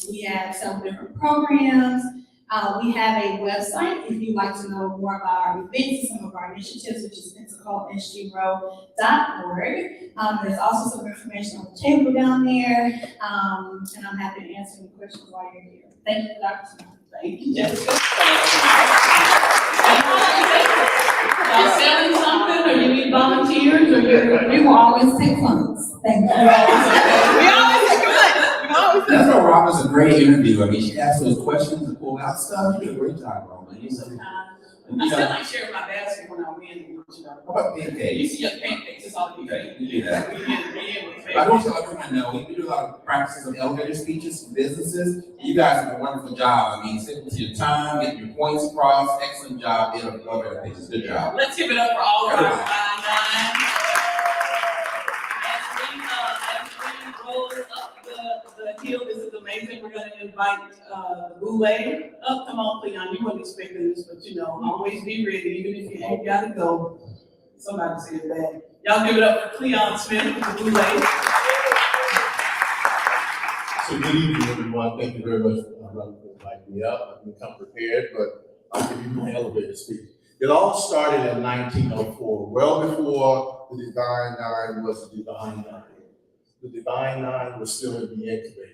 we have several different programs. We have a website if you'd like to know more about our events and some of our initiatives, which is PensacolaSGRow.org. There's also some information on the table down there, and I'm happy to answer any questions while you're here. Thank you for the opportunity. Thank you, Jessica. Y'all selling something, or you need volunteers, or We will always take funds. Thank you. we always take money. That's why Robin's a great interview. I mean, she asks those questions and pull out stuff. You do a great job, Robin. I still like sharing my basket when I win. How about pancakes? You see your pancakes, it's all you Okay, eat. you do that. We I want to let everyone know, we do a lot of practices of elevator speeches for businesses. You guys have a wonderful job. I mean, sitting to your time, getting your points across. Excellent job. Did elevator pages. Good job. Let's give it up for all of our Everybody. nine. As we roll up the hill, this is amazing. We're gonna invite the Boulay up. Come on, Cleon, you weren't expecting this, but you know, always be ready, even if you ain't gotta go. Somebody said that. Y'all give it up for Cleon Smith, the Boulay. So good evening, everyone. Thank you very much for inviting me up. I didn't come prepared, but I'll give you my elevator speech. It all started in 1904, well before the Divine Nine was the Divine Nine. The Divine Nine was still in the incubator.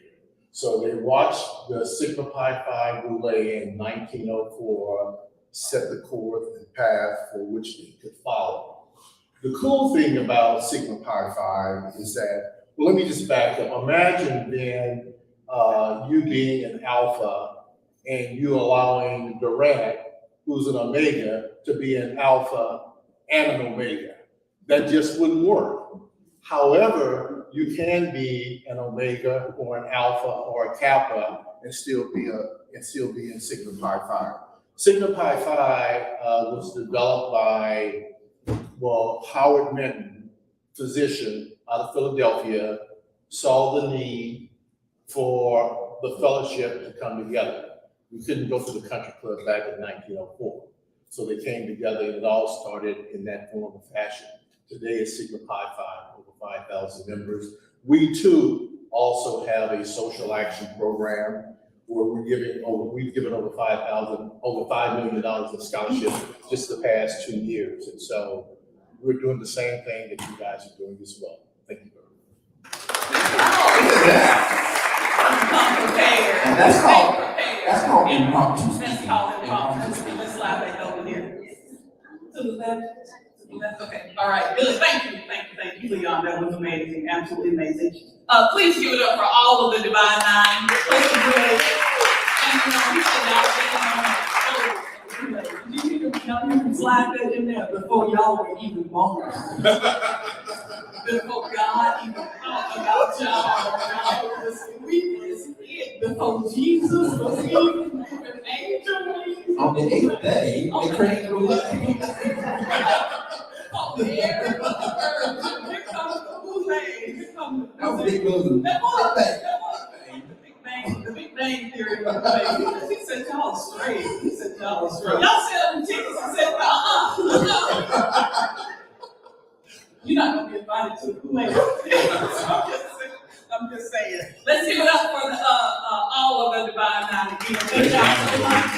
So they watched the Sigma Pi Phi Boulay in 1904 set the course and path for which they could follow. The cool thing about Sigma Pi Phi is that, well, let me just back up. Imagine then you being an alpha and you allowing Durant, who's an omega, to be an alpha and an omega. That just wouldn't work. However, you can be an omega or an alpha or a kappa and still be in Sigma Pi Phi. Sigma Pi Phi was developed by, well, Howard Minton, physician out of Philadelphia, saw the need for the fellowship to come together. We couldn't go to the country club back in 1904. So they came together and it all started in that form of fashion. Today it's Sigma Pi Phi, over 5,000 members. We too also have a social action program where we've given over $5 million in scholarships just the past 2 years. And so we're doing the same thing that you guys are doing as well. Thank you very much. And that's called impromptu That's speaking. called impromptu. Let's slide back over here. To the left. Okay, all right, good, thank you, Leon, that was amazing, absolutely amazing. Please give it up for all of the Divine Nine. And you can slide that in there before y'all were even born. Before God even thought about y'all was sweetest it, before Jesus was even an angel. On the 8th day, they created the Boulay. Oh, the air, the earth, here comes the Boulay, here comes the That was Big Boulay. The Big Bang Theory. He said y'all straight. Y'all sell them tickets. He said, You're not gonna be invited to the Kool-Aid. I'm just saying. Let's give it up for all of the Divine Nine again. Thank y'all so much.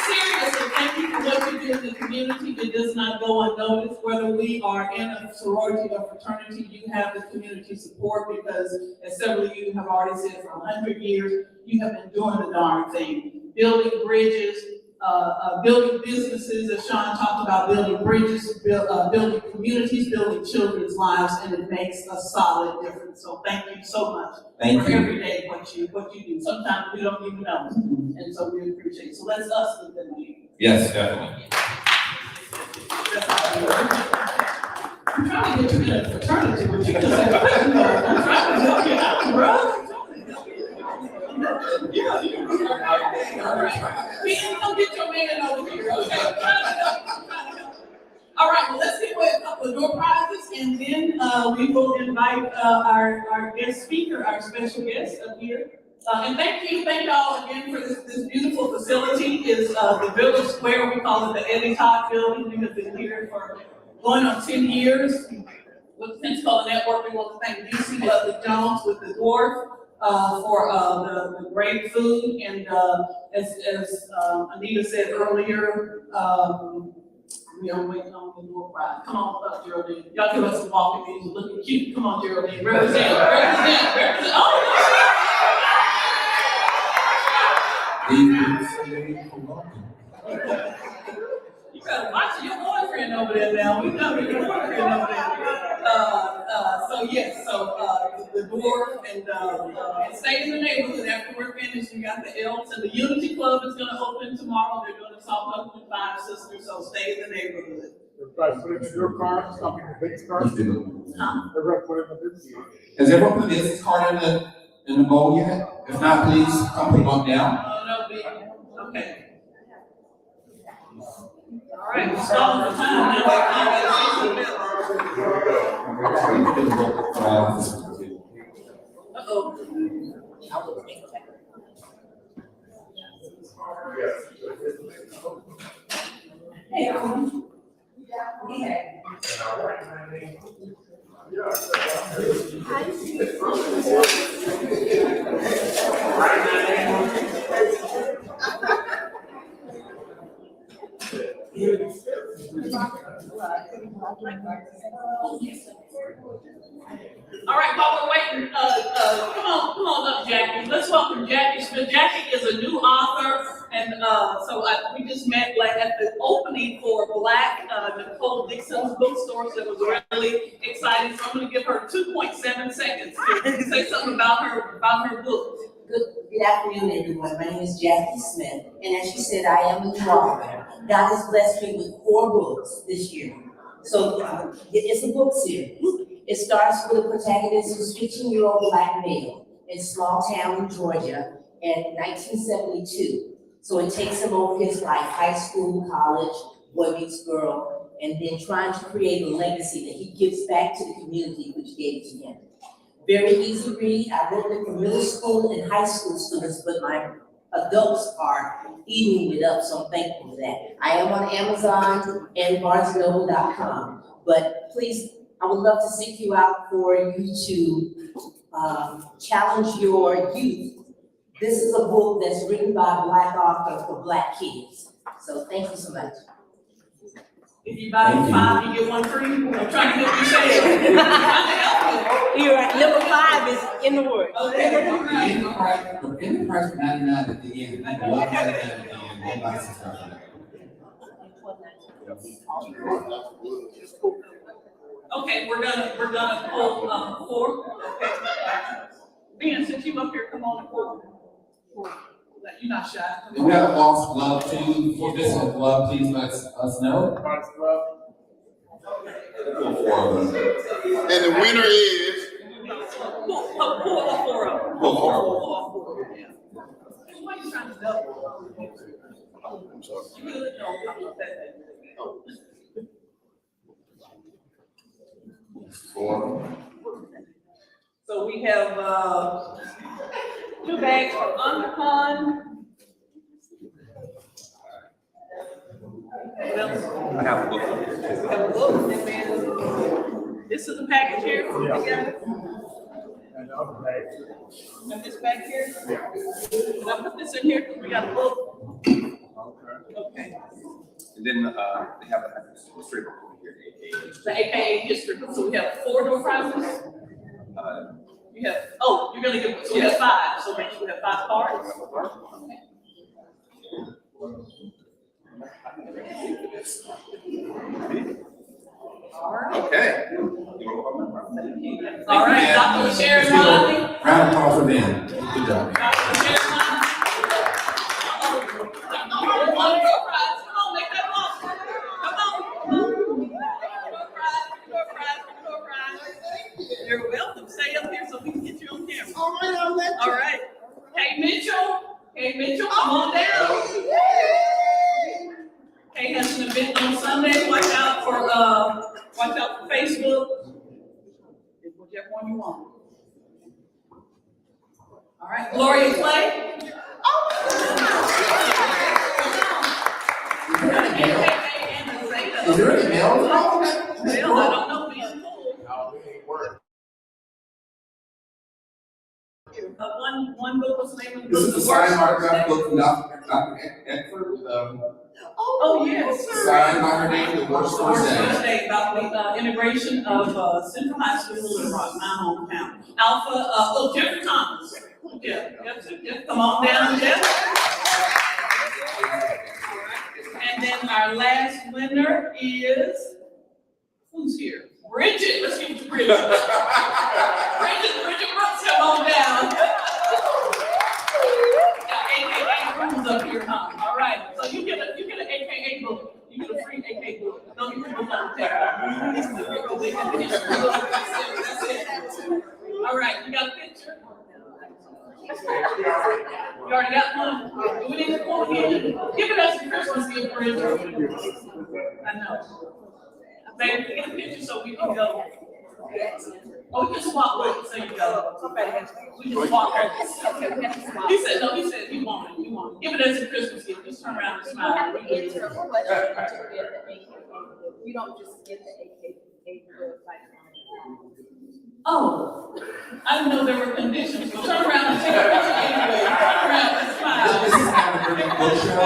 Seriously, thank you for what you do in the community. It does not go unnoticed. Whether we are in a sorority or fraternity, you have the community support because, as several of you have already said, for 100 years, you have been doing the darn thing. Building bridges, building businesses, as Sean talked about, building bridges, building communities, building children's lives, and it makes a solid difference. So thank you so much for every day what you do. Sometimes we don't even know, and so we appreciate it. So let's us with them. Yes, definitely. I'm trying to get you in a fraternity, but you just said, I'm trying to help you out, bro. Come get your man over here, okay? All right, well, let's get away a couple of door prizes, and then we will invite our guest speaker, our special guest up here. And thank y'all again for this beautiful facility. Is the Village Square, we call it the Eddie Todd Building. We have been here for going on 10 years. With the Pensacola Network, we want to thank DC Ludwig Jones with the dwarf for the great food, and as Anita said earlier, we are waiting on the door prize. Come on up, Geraldine. Y'all give us a walk if you're looking cute. Come on, Geraldine. Represent. Oh, you better watch your boyfriend over there now. We know your boyfriend over there. The door and stay in the neighborhood after we're finished. We got the Elks and the Unity Club is going to open tomorrow. They're going to talk up with Five Sisters, so stay in the neighborhood. Everybody put it in your car, something in the business card. Everybody put it in the business card. Has everyone put the business card in the bowl yet? If not, please come put them up now. Oh, no, big. Okay. All right, we're stalling for time. Uh-oh. Hey, all right, while we're waiting, come on up, Jackie. Let's welcome Jackie Smith. Jackie is a new author, and we just met at the opening for Black Nicole Dixon's bookstore, so it was really exciting. So I'm going to give her 2.7 seconds to say something about her book. Good afternoon, everyone. My name is Jackie Smith, and as she said, I am a new author. God has blessed me with 4 books this year. So it's a book series. It starts with a protagonist who's 15-year-old Black male in small town in Georgia in 1972. So it takes him over his life, high school, college, boy meets girl, and then trying to create a legacy that he gives back to the community which gave it to him. Very easy read. I wrote it for middle school and high school students, but my adults are eating it up, so I'm thankful for that. I am on Amazon and BarnesandNoble.com, but please, I would love to seek you out for you to challenge your youth. This is a book that's written by a Black author for Black kids. So thank you so much. If you buy 5, you get 1 free. I'm trying to help you say it. I'm trying to help you. You're right. Number 5 is in the works. Okay, all right. In the price of 99 at the end, I love that at the end. One box of stuff. Okay, we're gonna pull 4. Okay. Ben, since you up here, come on and pull. You're not shy. If we have a box glove too, if you're missing a glove, please let us know. And the winner is. Pull all 4 of them. Pull all 4 of them. Yeah. Why are you trying to double? I'm sorry. You good? No, I'm not that. So we have 2 bags for Undercon. I have a book. We have a book, and then this is the package here. Together. And the other bag. And this back here. And I put this in here because we got a book. Okay. And then they have a history book over here. The AKA history book. So we have 4 door prizes. You have, you're gonna give, so we have 5. So make sure we have 5 cards. All right. Okay. All right, Dr. Sharon Rodney. Round of applause for them. Good job. Dr. Sharon Rodney. One door prize. Come on, make that long. Come on. Door prize. You're welcome. Stay up here so we can get you on camera. All right. Hey, Mitchell, come on down. Kay has an event on Sunday. Watch out for Facebook. Whichever one you want. All right, Gloria Clay. Is there any mail? Well, I don't know if it's full. No, it ain't work. One book was the name of the book. This is the signed autograph book from Dr. Eckford with, Oh, yes. signed by her name, The Worst First Day. About the integration of Central High School in Little Rock, my hometown. Alpha, Jeffrey Thomas. Jeff, come on down, Jeff. And then our last winner is, who's here? Bridget, let's give it to Bridget. Bridget Brooks, come on down. AKA Cruz up here, huh? All right, so you get an AKA book. You get a free AK book. No, you can book on the table. That's it. All right, you got a picture? You already got one? Do we need to pull it in? Give it us a Christmas gift, Bridget. I know. Baby, get a picture so we can go. Oh, we can swap books, so you go. We can swap books. He said he wanted it. Give it as a Christmas gift. Just turn around and smile. You don't just get the AK like. Oh, I didn't know there were conditions. So turn around and take a picture anyway. Turn around and smile. This is kind of a book show.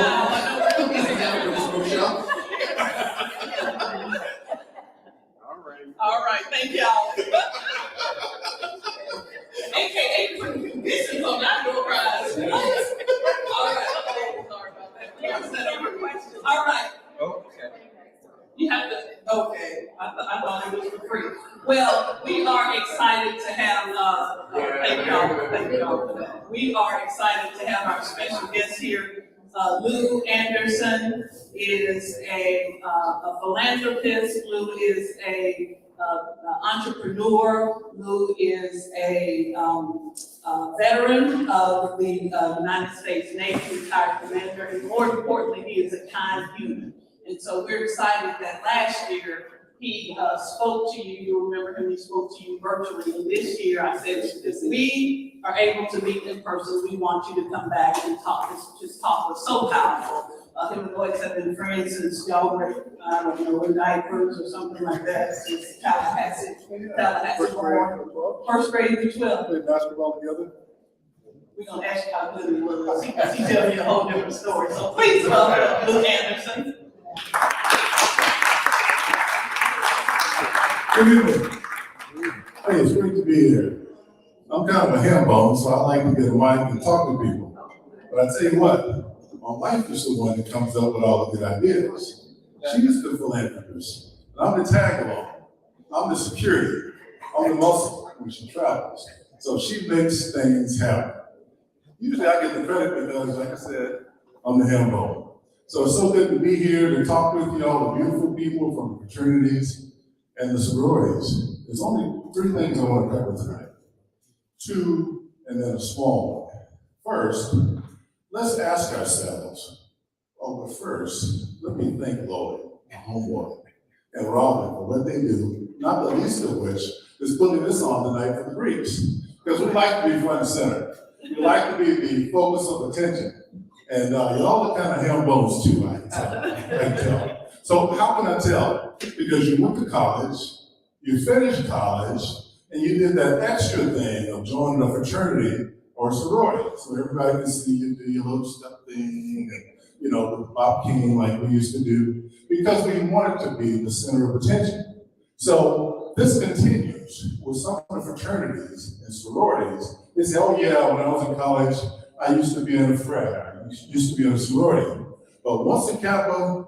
This is kind of a book show. All right, thank y'all. AKA conditions on that door prize. All right, sorry about that. All right. Okay. You have to, okay, I thought it was for free. Well, we are excited to have, thank y'all for that. We are excited to have our special guest here. Lou Anderson is a philanthropist. Lou is a entrepreneur. Lou is a veteran of the United States Navy, retired commander, and more importantly, he is a kind human. And so we're excited that last year he spoke to you. You remember him, he spoke to you virtually. And this year I said, if we are able to meet in person, we want you to come back and talk. This talk was so powerful. Him and Lloyd have been friends since y'all were, I don't know, in diapers or something like that, since Tallahassee born. First grade through 12. Played basketball together. We're gonna ask you how good he was. He tells you a whole different story. So please welcome Lou Anderson. Good evening. Hey, it's great to be here. I'm kind of a ham bone, so I like to get a mic and talk to people. But I tell you what, my wife is the one that comes up with all the good ideas. She's the philanthropist. I'm the tag along. I'm the security. I'm the muscle when she travels. So she makes things happen. Usually I get the credit because, like I said, I'm the ham bone. So it's so good to be here to talk with you all, the beautiful people from the fraternities and the sororities. There's only 3 things I want to cover tonight. 2, and then a small one. First, let's ask ourselves, but first, let me thank Lloyd, my homeboy, and Robin for what they do, not the least of which is putting this on tonight for the Greeks. Because we like to be front and center. We like to be the focus of attention. And y'all are kind of ham bones too, I can tell. So how can I tell? Because you went to college, you finished college, and you did that extra thing of joining a fraternity or sorority. So everybody can see you do your little step thing, and with Bob King like we used to do, because we wanted to be the center of attention. So this continues with some of the fraternities and sororities. They say, oh yeah, when I was in college, I used to be in a frat, I used to be in a sorority. But once a Kappa,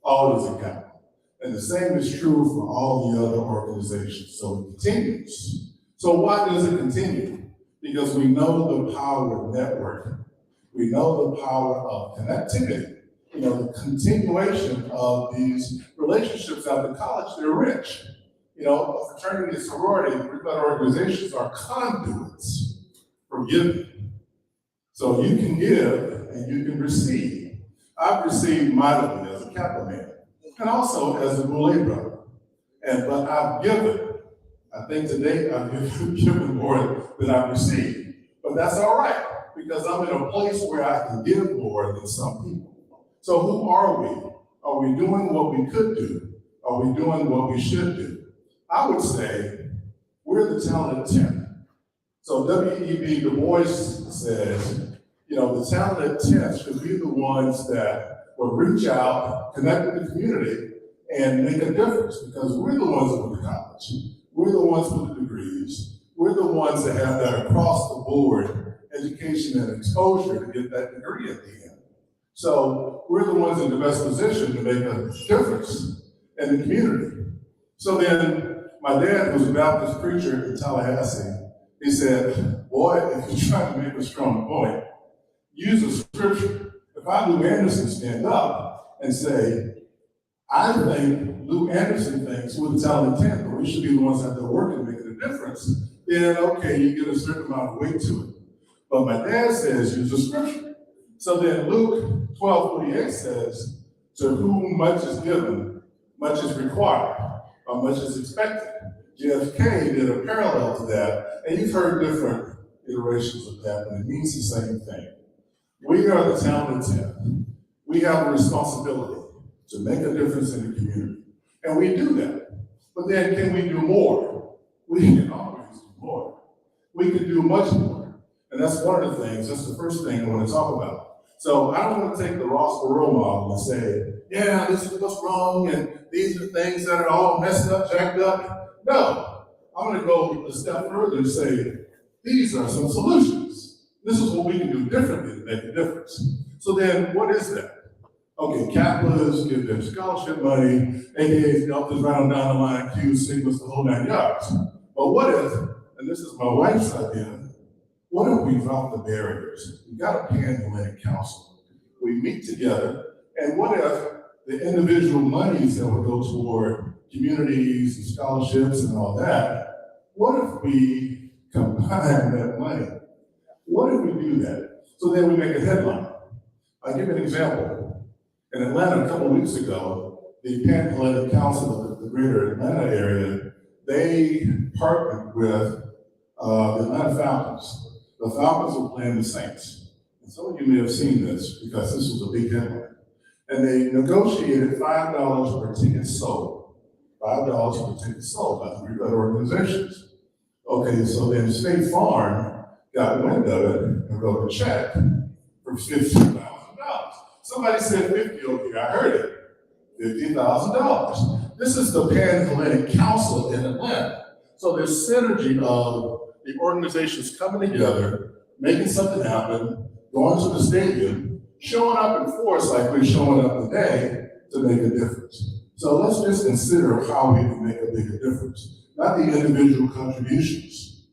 always a Kappa. And the same is true for all the other organizations. So it continues. So why does it continue? Because we know the power of networking. We know the power of connectivity. The continuation of these relationships after college, they're rich. A fraternity and sorority, organizations are conduits for giving. So you can give and you can receive. I've received mightily as a Kappa man, and also as a Boule brother. But I've given. I think today I've given more than I've received. But that's all right, because I'm in a place where I can give more than some people. So who are we? Are we doing what we could do? Are we doing what we should do? I would say we're the talented 10. So W.E.B. Du Bois says, you know, the talented 10th should be the ones that will reach out, connect with the community, and make a difference, because we're the ones that went to college. We're the ones with the degrees. We're the ones that have that across the board education and exposure to get that degree at the end. So we're the ones in the best position to make a difference in the community. So then my dad was a Baptist preacher in Tallahassee. He said, boy, if you're trying to make a strong point, use a scripture. If I, Lou Anderson, stand up and say, I think Lou Anderson thinks we're the talented 10, but we should be the ones out there working, making a difference, then okay, you get a certain amount of weight to it. But my dad says use a scripture. So then Luke 12:48 says, to whom much is given, much is required, or much is expected. JFK did a parallel to that, and you've heard different iterations of that, but it means the same thing. We are the talented 10. We have a responsibility to make a difference in the community. And we do that. But then can we do more? We can always do more. We can do much more. And that's one of the things, that's the first thing I want to talk about. So I don't want to take the Ross Perot model and say, yeah, this is what's wrong, and these are things that are all messed up, jacked up. No, I'm going to go a step further and say, these are some solutions. This is what we can do differently to make a difference. So then what is that? Okay, Kappas give them scholarship money, AKAs, Deltas right on down the line, Qs, Sigmas, the whole 9 yards. But what if, and this is my wife's idea, what if we drop the barriers? We got a pan-Atlantic council. We meet together, and what if the individual monies that would go toward communities and scholarships and all that, what if we combine that money? What if we do that? So then we make a headline. I'll give you an example. In Atlanta a couple of weeks ago, the Pan-Atlantic Council of the greater Atlanta area, they partnered with the Atlanta Falcons. The Falcons were playing the Saints. And some of you may have seen this because this was a big headline. And they negotiated $5 per ticket sold. $5 per ticket sold by 3 other organizations. Okay, so then State Farm got wind of it and wrote a check for $15,000. Somebody said 50 over here, I heard it, $50,000. This is the Pan-Atlantic Council in Atlanta. So there's synergy of the organizations coming together, making something happen, going to the stadium, showing up in force like we're showing up today to make a difference. So let's just consider how we can make a bigger difference. Not the individual contributions,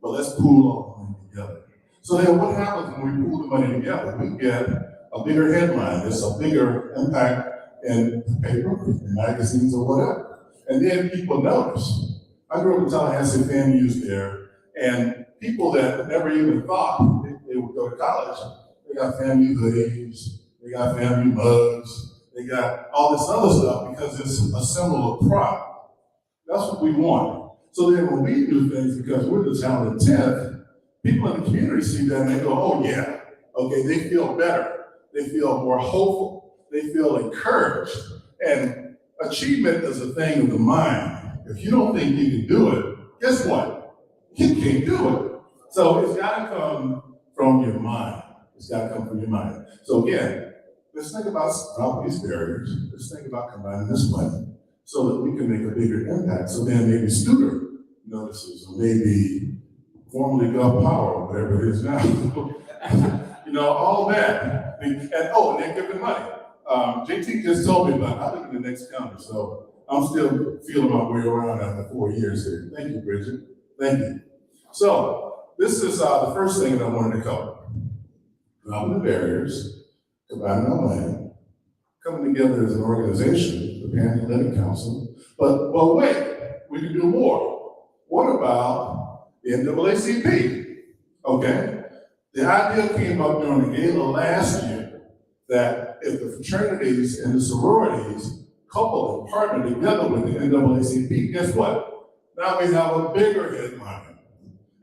but let's pool all the money together. So then what happens when we pool the money together? We get a bigger headline, there's a bigger impact in paper, in magazines or whatever. And then people notice. I grew up in Tallahassee, FAMU's there, and people that never even thought they would go to college, they got FAMU hoodies, they got FAMU mugs, they got all this other stuff because it's a symbol of pride. That's what we want. So then when we do things, because we're the talented 10th, people in the community see that and they go, oh yeah, okay, they feel better. They feel more hopeful. They feel encouraged. And achievement is a thing of the mind. If you don't think you can do it, guess what? You can't do it. So it's got to come from your mind. It's got to come from your mind. So again, let's think about dropping these barriers. Let's think about combining this money so that we can make a bigger impact. So then maybe student notices, or maybe formerly Gov Power, or whatever it is now. You know, all that. And they're giving money. JT just told me about it. I live in the next county, so I'm still feeling my way around after 4 years here. Thank you, Bridget. Thank you. So this is the first thing that I wanted to cover. Dropping the barriers, combining our money, coming together as an organization, the Pan-Atlantic Council. But wait, we can do more. What about the NAACP? Okay. The idea came up during the gala last year that if the fraternities and the sororities couple and partner together with the NAACP, guess what? Now we have a bigger headline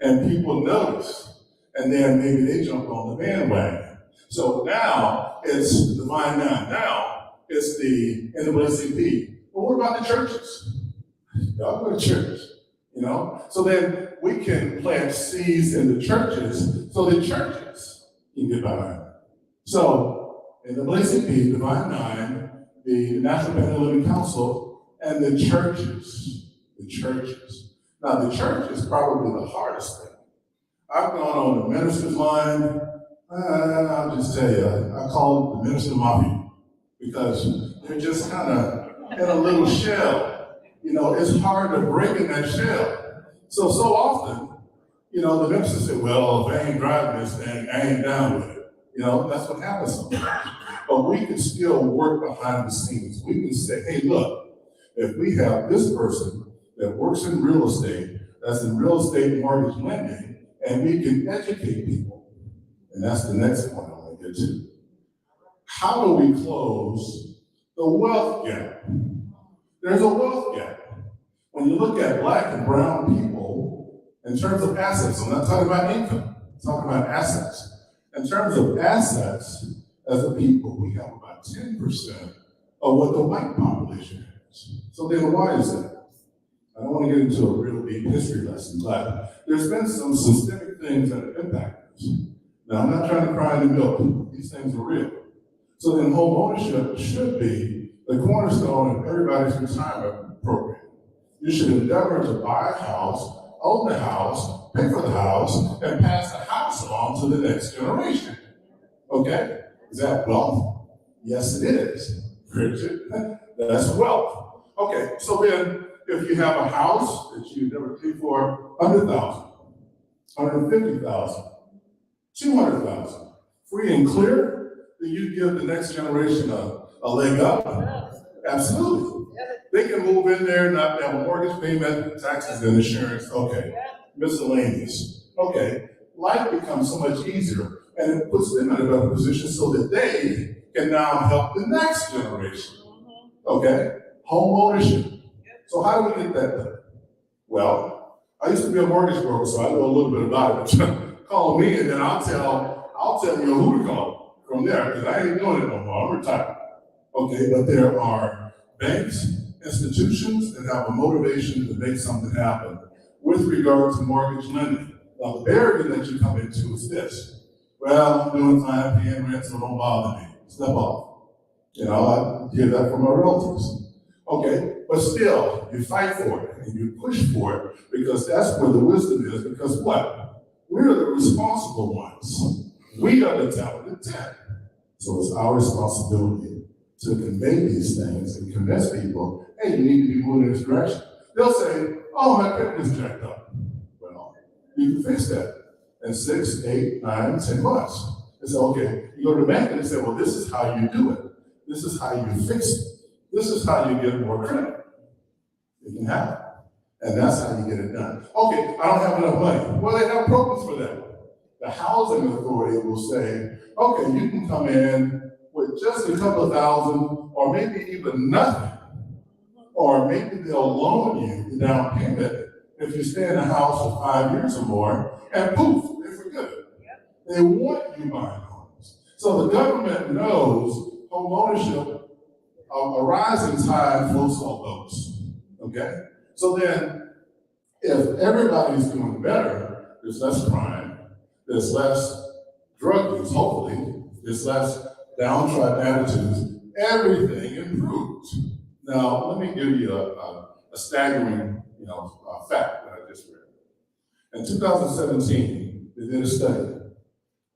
and people notice, and then maybe they jump on the bandwagon. So now it's the Divine Nine. Now it's the NAACP. But what about the churches? Y'all go to church. you know? So then we can plant seeds in the churches so the churches can get behind it. So in the NAACP, Divine Nine, the National Family Living Council, and the churches. Now the church is probably the hardest thing. I've gone on the minister's line. I'll just tell you, I call it the minister mafia because they're just kind of in a little shell. You know, it's hard to break in that shell. So often, you know, the minister said, well, if I ain't driving this thing, I ain't down with it. You know, that's what happens sometimes. But we can still work behind the scenes. We can say, hey, look, if we have this person that works in real estate, that's in real estate mortgage lending, and we can educate people. And that's the next point I want to get to. How do we close the wealth gap? There's a wealth gap. When you look at Black and brown people, in terms of assets, I'm not talking about income, I'm talking about assets. In terms of assets, as a people, we have about 10% of what the white population has. So then why is that? I don't want to get into a real deep history lesson, but there's been some systemic things that have impacted us. Now, I'm not trying to cry in the milk. These things are real. So then home ownership should be the cornerstone of everybody's retirement program. You should endeavor to buy a house, own the house, pay for the house, and pass the house on to the next generation. Okay? Is that wealth? Yes, it is. Bridget, that's wealth. Okay, so then if you have a house that you never paid for, $100,000, $150,000, $200,000, free and clear, then you give the next generation a leg up. Absolutely. They can move in there, not have a mortgage payment, taxes and insurance, okay. Miscellaneous, okay. Life becomes so much easier, and it puts them in a better position so that they can now help the next generation, okay? Home ownership. So how do we get that done? Well, I used to be a mortgage broker, so I know a little bit about it. But call me, and then I'll tell you who to call from there, because I ain't doing it no more. I'm retired. Okay, but there are banks, institutions that have a motivation to make something happen with regard to mortgage lending. Now, the barrier that you come into is this. Well, I'm doing fine, paying rent, so don't bother me. Step off. You know, I hear that from my relatives. Okay, but still, you fight for it and you push for it because that's where the wisdom is. Because what? We're the responsible ones. We are the talented 10. So it's our responsibility to convey these things and convince people, hey, you need to be moving in this direction. They'll say, oh, my credit is jacked up. Well, you can fix that in 6, 8, 9, 10 months. And say, okay, you go to the bank and they say, well, this is how you do it. This is how you fix it. This is how you get more credit. You can have it. And that's how you get it done. Okay, I don't have enough money. Well, they have programs for that. The housing authority will say, okay, you can come in with just a couple of thousand, or maybe even nothing. Or maybe they'll loan you the down payment if you stay in a house for 5 years or more, and poof, they're for good. They want you buying homes. So the government knows home ownership, a rising tide floats all boats. Okay? So then, if everybody's doing better, there's less crime, there's less drug use, hopefully, there's less downtrodden attitudes, everything improves. Now, let me give you a staggering fact that I just read. In 2017, they did a study,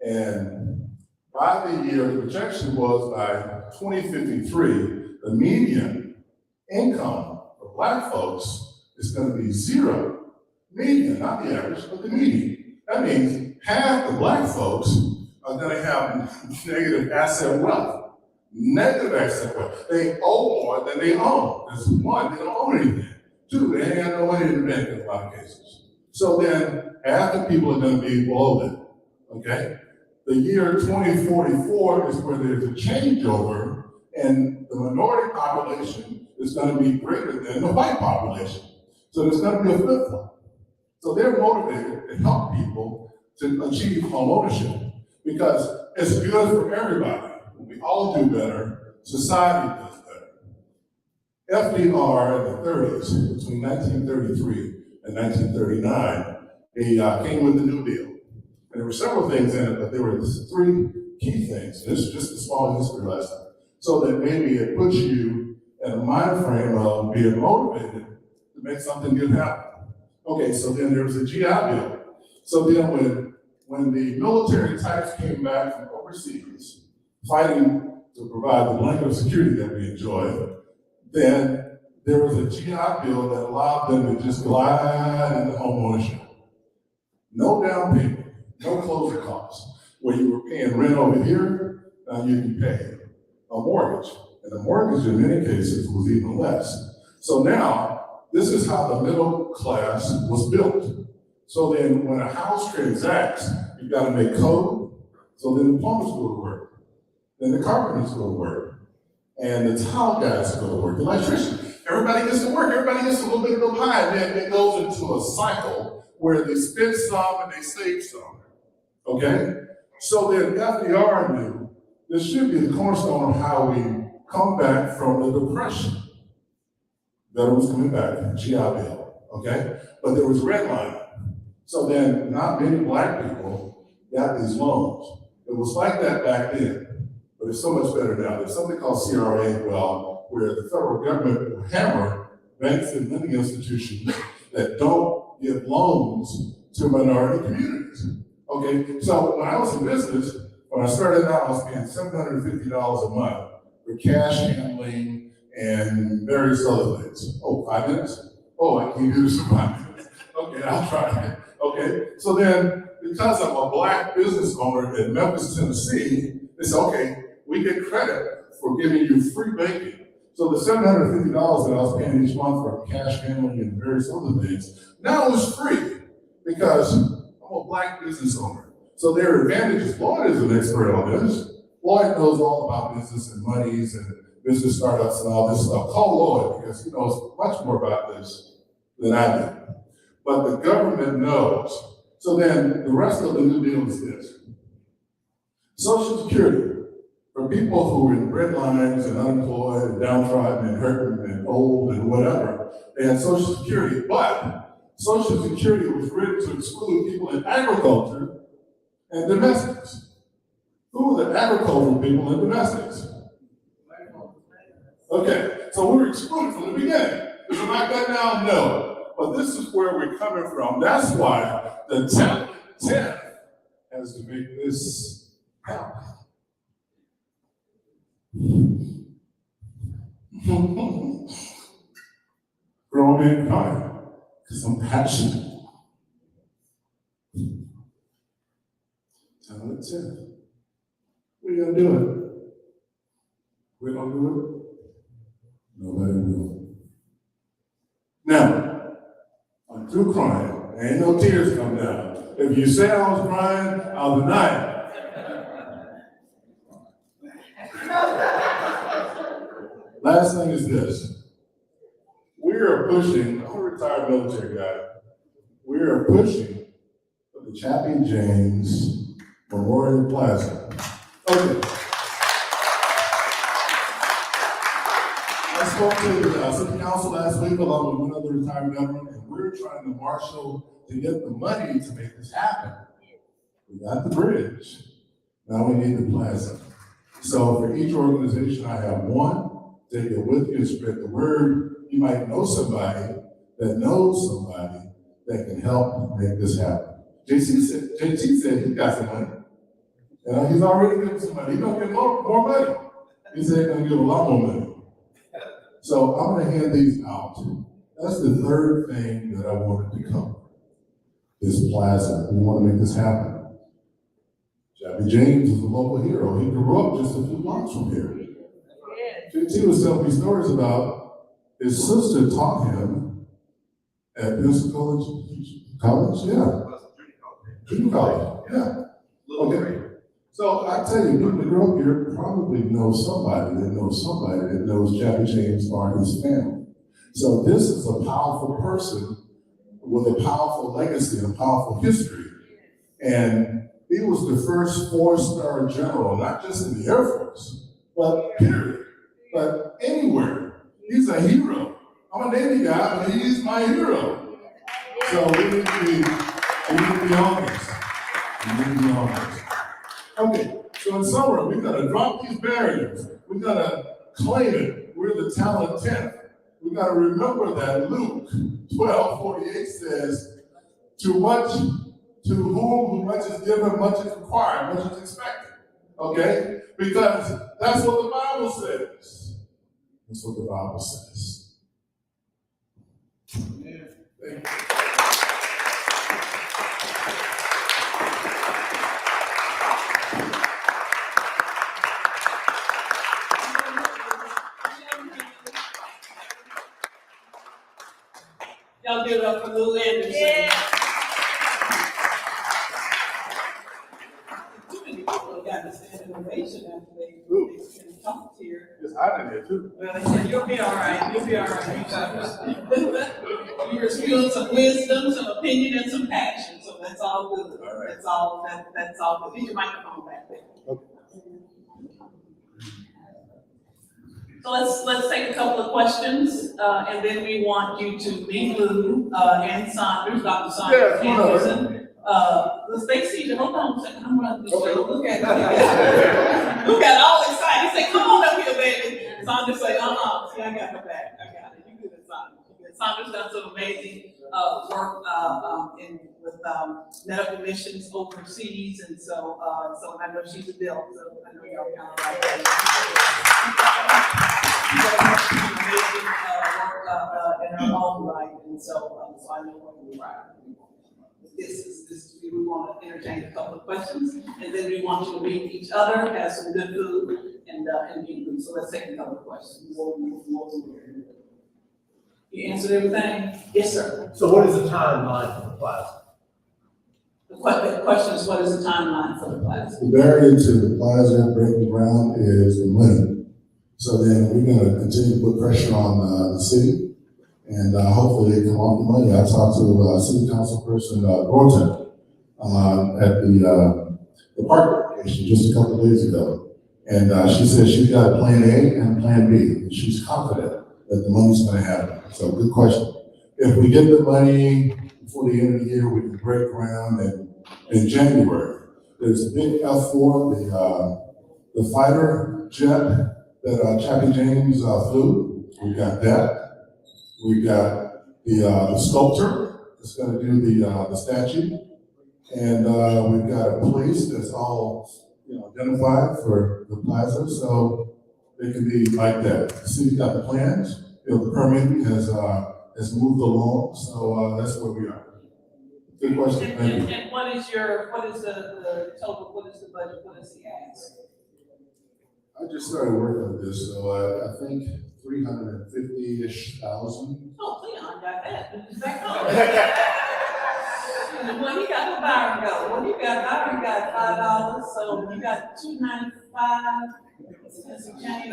and by the year, the projection was by 2053, the median income for Black folks is going to be 0. Median, not the average, but the median. That means half the Black folks are going to have negative asset wealth. Negative asset wealth. They owe more than they own. That's one, they don't own anything. 2, they ain't got no money in the bank in a lot of cases. So then half the people are going to be below that. Okay? The year 2044 is where there's a changeover, and the minority population is going to be greater than the white population. So there's going to be a flip-flop. So they're motivated to help people to achieve home ownership because it's good for everybody. When we all do better, society does better. FDR in the 30s, between 1933 in 1939, he came with the New Deal. And there were several things in it, but there were three key things. This is just a small history lesson. So that maybe it puts you in a mind frame of being motivated to make something good happen. Okay, so then there was a GI Bill. So then when the military types came back from overseas, fighting to provide the blanket of security that we enjoy, then there was a GI Bill that allowed them to just glide into homeownership. No down payment, no closing costs. Where you were paying rent over here, now you can pay a mortgage. And the mortgage in many cases was even less. So now, this is how the middle class was built. So then when a house transacts, you gotta make code. So then the plumbers go to work. Then the carpenters go to work. And the tile guys go to work. The electrician. Everybody gets to work. Everybody gets a little bit of the pie. And then it goes into a cycle where they spend some and they save some. Okay? So then FDR knew this should be the cornerstone of how we come back from the Depression. Veterans coming back, GI Bill, okay? But there was redlining. So then not many black people got these loans. It was like that back then, but it's so much better now. There's something called CRA, where the federal government will hammer banks and lending institutions that don't give loans to minority communities. Okay, so when I was in business, when I started out, I was paying $750 a month for cash handling and various other things. Oh, 5 minutes? Oh, I can do this in 5 minutes. Okay, I'll try it. Okay, so then because I'm a black business owner in Memphis, Tennessee, they said, okay, we get credit for giving you free banking. So the $750 that I was paying each month for cash handling and various other things, now it's free because I'm a black business owner. So there are advantages. Lloyd is an expert on this. Lloyd knows all about business and monies and business startups and all this stuff. Call Lloyd because he knows much more about this than I do. But the government knows. So then the rest of the New Deal is this. Social Security for people who are in bread lines and unemployed and downtrodden and hurting and old and whatever, they had Social Security, but Social Security was written to exclude people in agriculture and domestics. Who were the agricultural people and domestics? Okay, so we were excluded from the beginning. Is it like that now? No. But this is where we're coming from. That's why the 10th has to make this happen. Grown man crying because I'm passionate. Tell the 10th. We're gonna do it. We're gonna do it. Nobody will. Now, I'm through crying. There ain't no tears come down. If you say I was crying, I'll deny it. Last thing is this. We are pushing, I'm a retired military guy. We are pushing for the Chappie James Memorial Plaza. Okay. I spoke to the city council last week along with another retired veteran, and we're trying to marshal to get the money to make this happen. We got the bridge. Now we need the plaza. So for each organization, I have one. Take it with you and spread the word. You might know somebody that knows somebody that can help make this happen. JT said he got some money. And he's already given some money. He's gonna get more money. He said he's gonna give a lot more money. So I'm gonna hand these out. That's the third thing that I wanted to cover. This plaza. We want to make this happen. Chappie James is a local hero. He grew up just a few blocks from here. JT was telling me stories about his sister taught him at Pensacola College. Yeah. Junior college. Yeah. Okay. So I tell you, people that grew up here probably know somebody that knows somebody that knows Chappie James or his family. So this is a powerful person with a powerful legacy and a powerful history. And he was the first 4-star general, not just in the Air Force, but period. But anywhere. He's a hero. I'm a Navy guy, but he's my hero. So we need to be honest. We need to be honest. Okay, so in summary, we gotta drop these barriers. We gotta claim it. We're the talent 10th. We gotta remember that Luke 12:48 says, to whom much is given, much is required, much is expected. Okay? Because that's what the Bible says. That's what the Bible says. Yeah. Thank you. Y'all give it up for Lou Anderson. Yeah. Too many people got this innovation after they can talk here. It's hot in here too. Well, they said, you'll be all right, you'll be all right. You're spewing some wisdom, some opinion, and some passion, so that's all good. All right. That's all good. Get your microphone back there. Okay. So let's take a couple of questions, and then we want you to meet Lou and Saunders, Dr. Saunders Anderson. They see you. Hold on a second. I'm running the show. Look at Lou got all excited. He said, "Come on up here, baby." Saunders say, See, I got her back. I got it. You good, Saunders. Saunders done some amazing work with medical missions overseas, and so I know she's a deal. So I know y'all kind of like that. Amazing work in her own right, and so I know what you're right. We want to entertain a couple of questions, and then we want you to meet each other, have some good food, and eat food. So let's take a couple of questions. You answered everything? Yes, sir. So what is the timeline for the plaza? The question is, what is the timeline for the plaza? The barrier to the plaza breaking ground is the money. So then we're going to continue to put pressure on the city, and hopefully they come off the money. I talked to City Council person Gorton at the park location just a couple of days ago, and she said she's got a plan A and a plan B, and she's confident that the money's going to happen. So good question. If we get the money before the end of the year, we can break ground in January. There's a big F4, the fighter jet that Chappie James flew. We got that. We got the sculptor that's going to do the statue, and we've got a place that's all identified for the plaza, so it can be like that. The city's got the plans. The permitting has moved along, so that's where we are. Good question. Thank you. And what is the total? What is the budget? What is the ask? I just started working on this, so I think 350-ish thousand. Oh, Leon got that. Back home. Well, you got Byron go. Well, you got Byron got $5, so you got $295. Some change.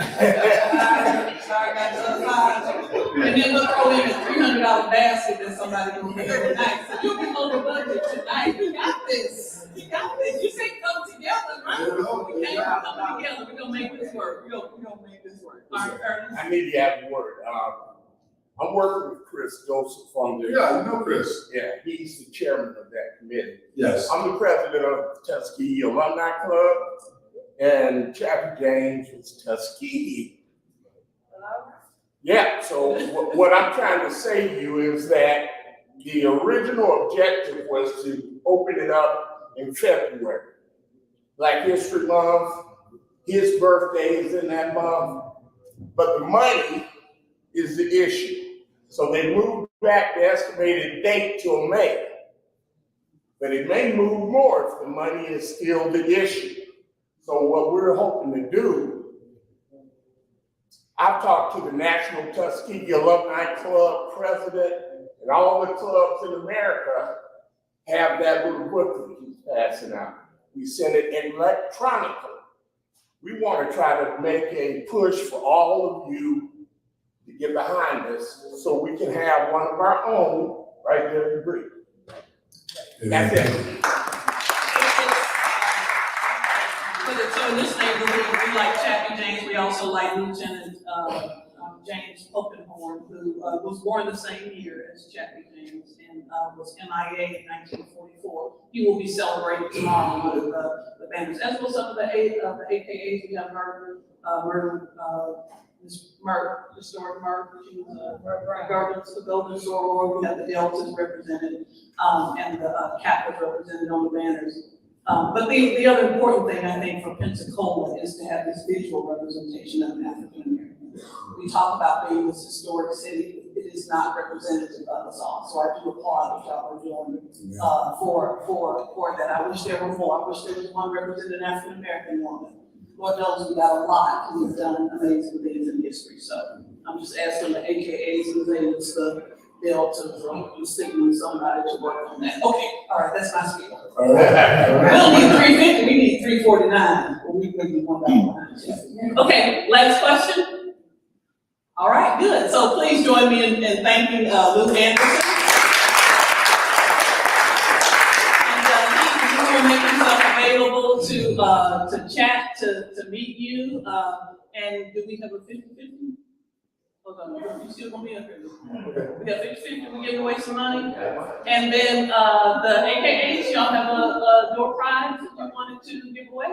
Sorry, got the $5. And then we'll throw in a $300 basket that somebody will pay tonight. So you'll be over budget tonight. You got this. You got this. You say come together, right? We can't come together. We're gonna make this work. We're gonna make this work. All right, Ernest. I need to have a word. I'm working with Chris Joseph from the. Yeah, you know Chris. Yeah, he's the chairman of that committee. Yes. I'm the president of the Tuskegee Alumni Club, and Chappie James was Tuskegee. Yeah, so what I'm trying to say to you is that the original objective was to open it up in February. Black History Month, his birthday is in that month, but the money is the issue. So they moved back the estimated date till May. But it may move more if the money is still the issue. So what we're hoping to do, I've talked to the National Tuskegee Alumni Club president, and all the clubs in America have that little booklet he's passing out. We send it electronically. We want to try to make a push for all of you to get behind this so we can have one of our own right there in Greek. That's it. So in this neighborhood, we like Chappie James. We also like Lieutenant James Polkenhorn, who was born the same year as Jackie James and was MIA in 1944. He will be celebrated tomorrow with the banners, as well as some of the AKAs. We have Miss Murph, historic Murph, she was a Golden Soror. We have the Deltas represented, and the Kappas represented on the banners. But the other important thing, I think, for Pensacola is to have this visual representation of African Americans. We talk about being this historic city, it is not representative of us all. So I do applaud what y'all are doing for that. I wish there were more. I wish there was one represented African American woman. Lord knows we got a lot, and we've done amazing things in history. So I'm just asking the AKAs and things to bill to signal somebody to work on that. Okay, all right, that's my speech. All right. We don't need 350, we need 349. But we maybe $1. Okay, last question. All right, good. So please join me in thanking Luke Anderson. And he will make himself available to chat, to meet you. And do we have a 50-50? Hold on, you still gonna be up here? We got 50-50, we giving away some money. And then the AKAs, y'all have a door prize that you wanted to give away?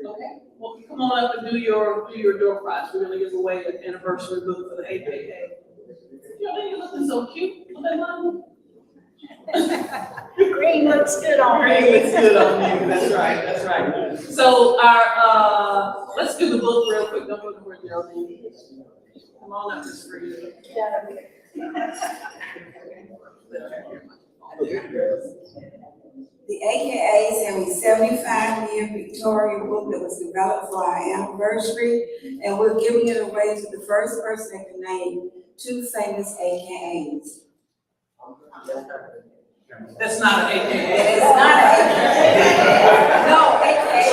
Okay, well, come on up and do your door prize. We're gonna give away an anniversary book for the AKA. You're looking so cute. Look at mine. Green looks good on Green looks good on you. That's right. That's right. So our let's do the book real quick. Don't look where Geraldine is. Come on up, Miss Frida. The AKAs have a 75-year Victoria book that was developed for our anniversary, and we're giving it away to the first person that can name 2 famous AKAs. That's not an AKA. It's not an AKA. No, AKAs.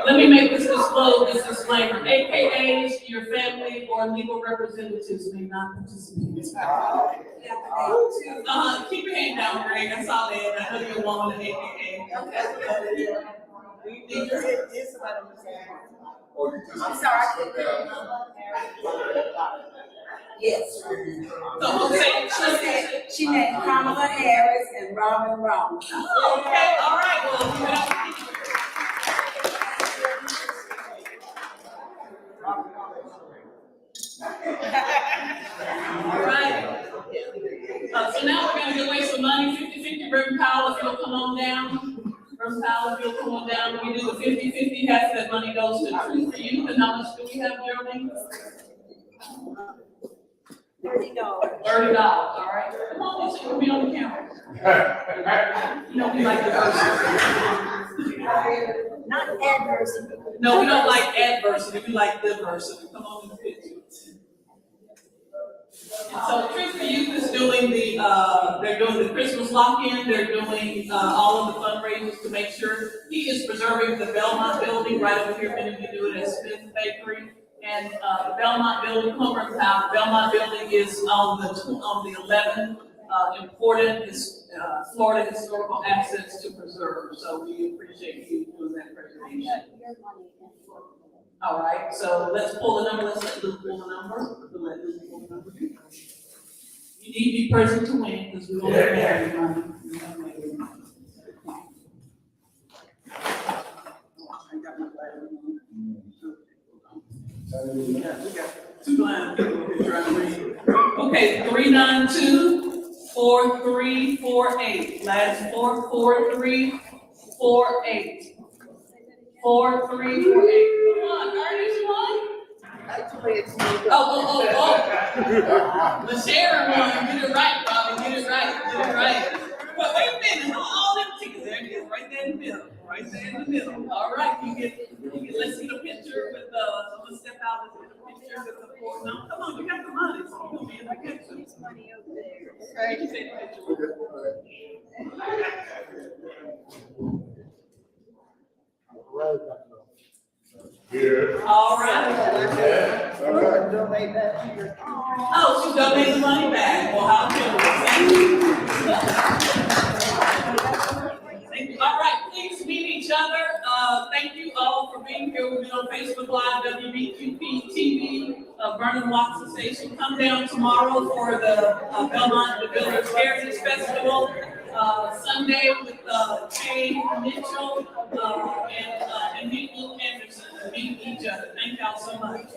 Let me make this disclaimer. AKAs, your family or legal representatives may not participate. Keep your hand down, Greg. I saw that. I know you're a woman in AKA. I'm sorry. Yes. So she named Kamala Harris and Robin Roberts. Oh, okay. All right. Well, all right. So now we're going to give away some money. 50-50. Reverend Powell, if you'll come on down. Reverend Powell, if you'll come on down. We do the 50-50. Half that money goes to Truth for You. And how much do we have, Geraldine? $30. $30. All right. Come on, so you'll be on the camera. You know, we like diversity. Not adversity. No, we don't like adversity. We like diversity. Come on and fit you. So Truth for Youth is doing they're doing the Christmas lock-in. They're doing all of the fundraisers to make sure he is preserving the Belmont building right over here. Many of you do it at Smith Bakery. And the Belmont building, Plumber's House, the Belmont building is on the 11 important Florida historical assets to preserve. So we appreciate you doing that preservation. All right, so let's pull the number. Let's let Luke pull the number. You need to be present to win because we don't have married money. Two blind people who try to read. Okay, 392-4348. Last 44348. 4348. Come on, Ernest won. Oh. The Sharon one. Get it right, Bobby. Get it right. Well, wait a minute. All them tickets. There it is, right there in the middle. All right, you get. Let's get a picture with I'm gonna step out. Let's get a picture with the four. No, come on, you got the money. So you're gonna be in the picture. There's money over there. Right. You take the picture. Here. All right. Oh, she donated the money back. Well, how can we thank you. All right, please meet each other. Thank you all for being here. We've been on Facebook of Vernon Watson Station. Come down tomorrow for the Belmont the Builders Heritage Festival. Sunday with Kay Mitchell and meet Luke Anderson and meet each other. Thank y'all so much.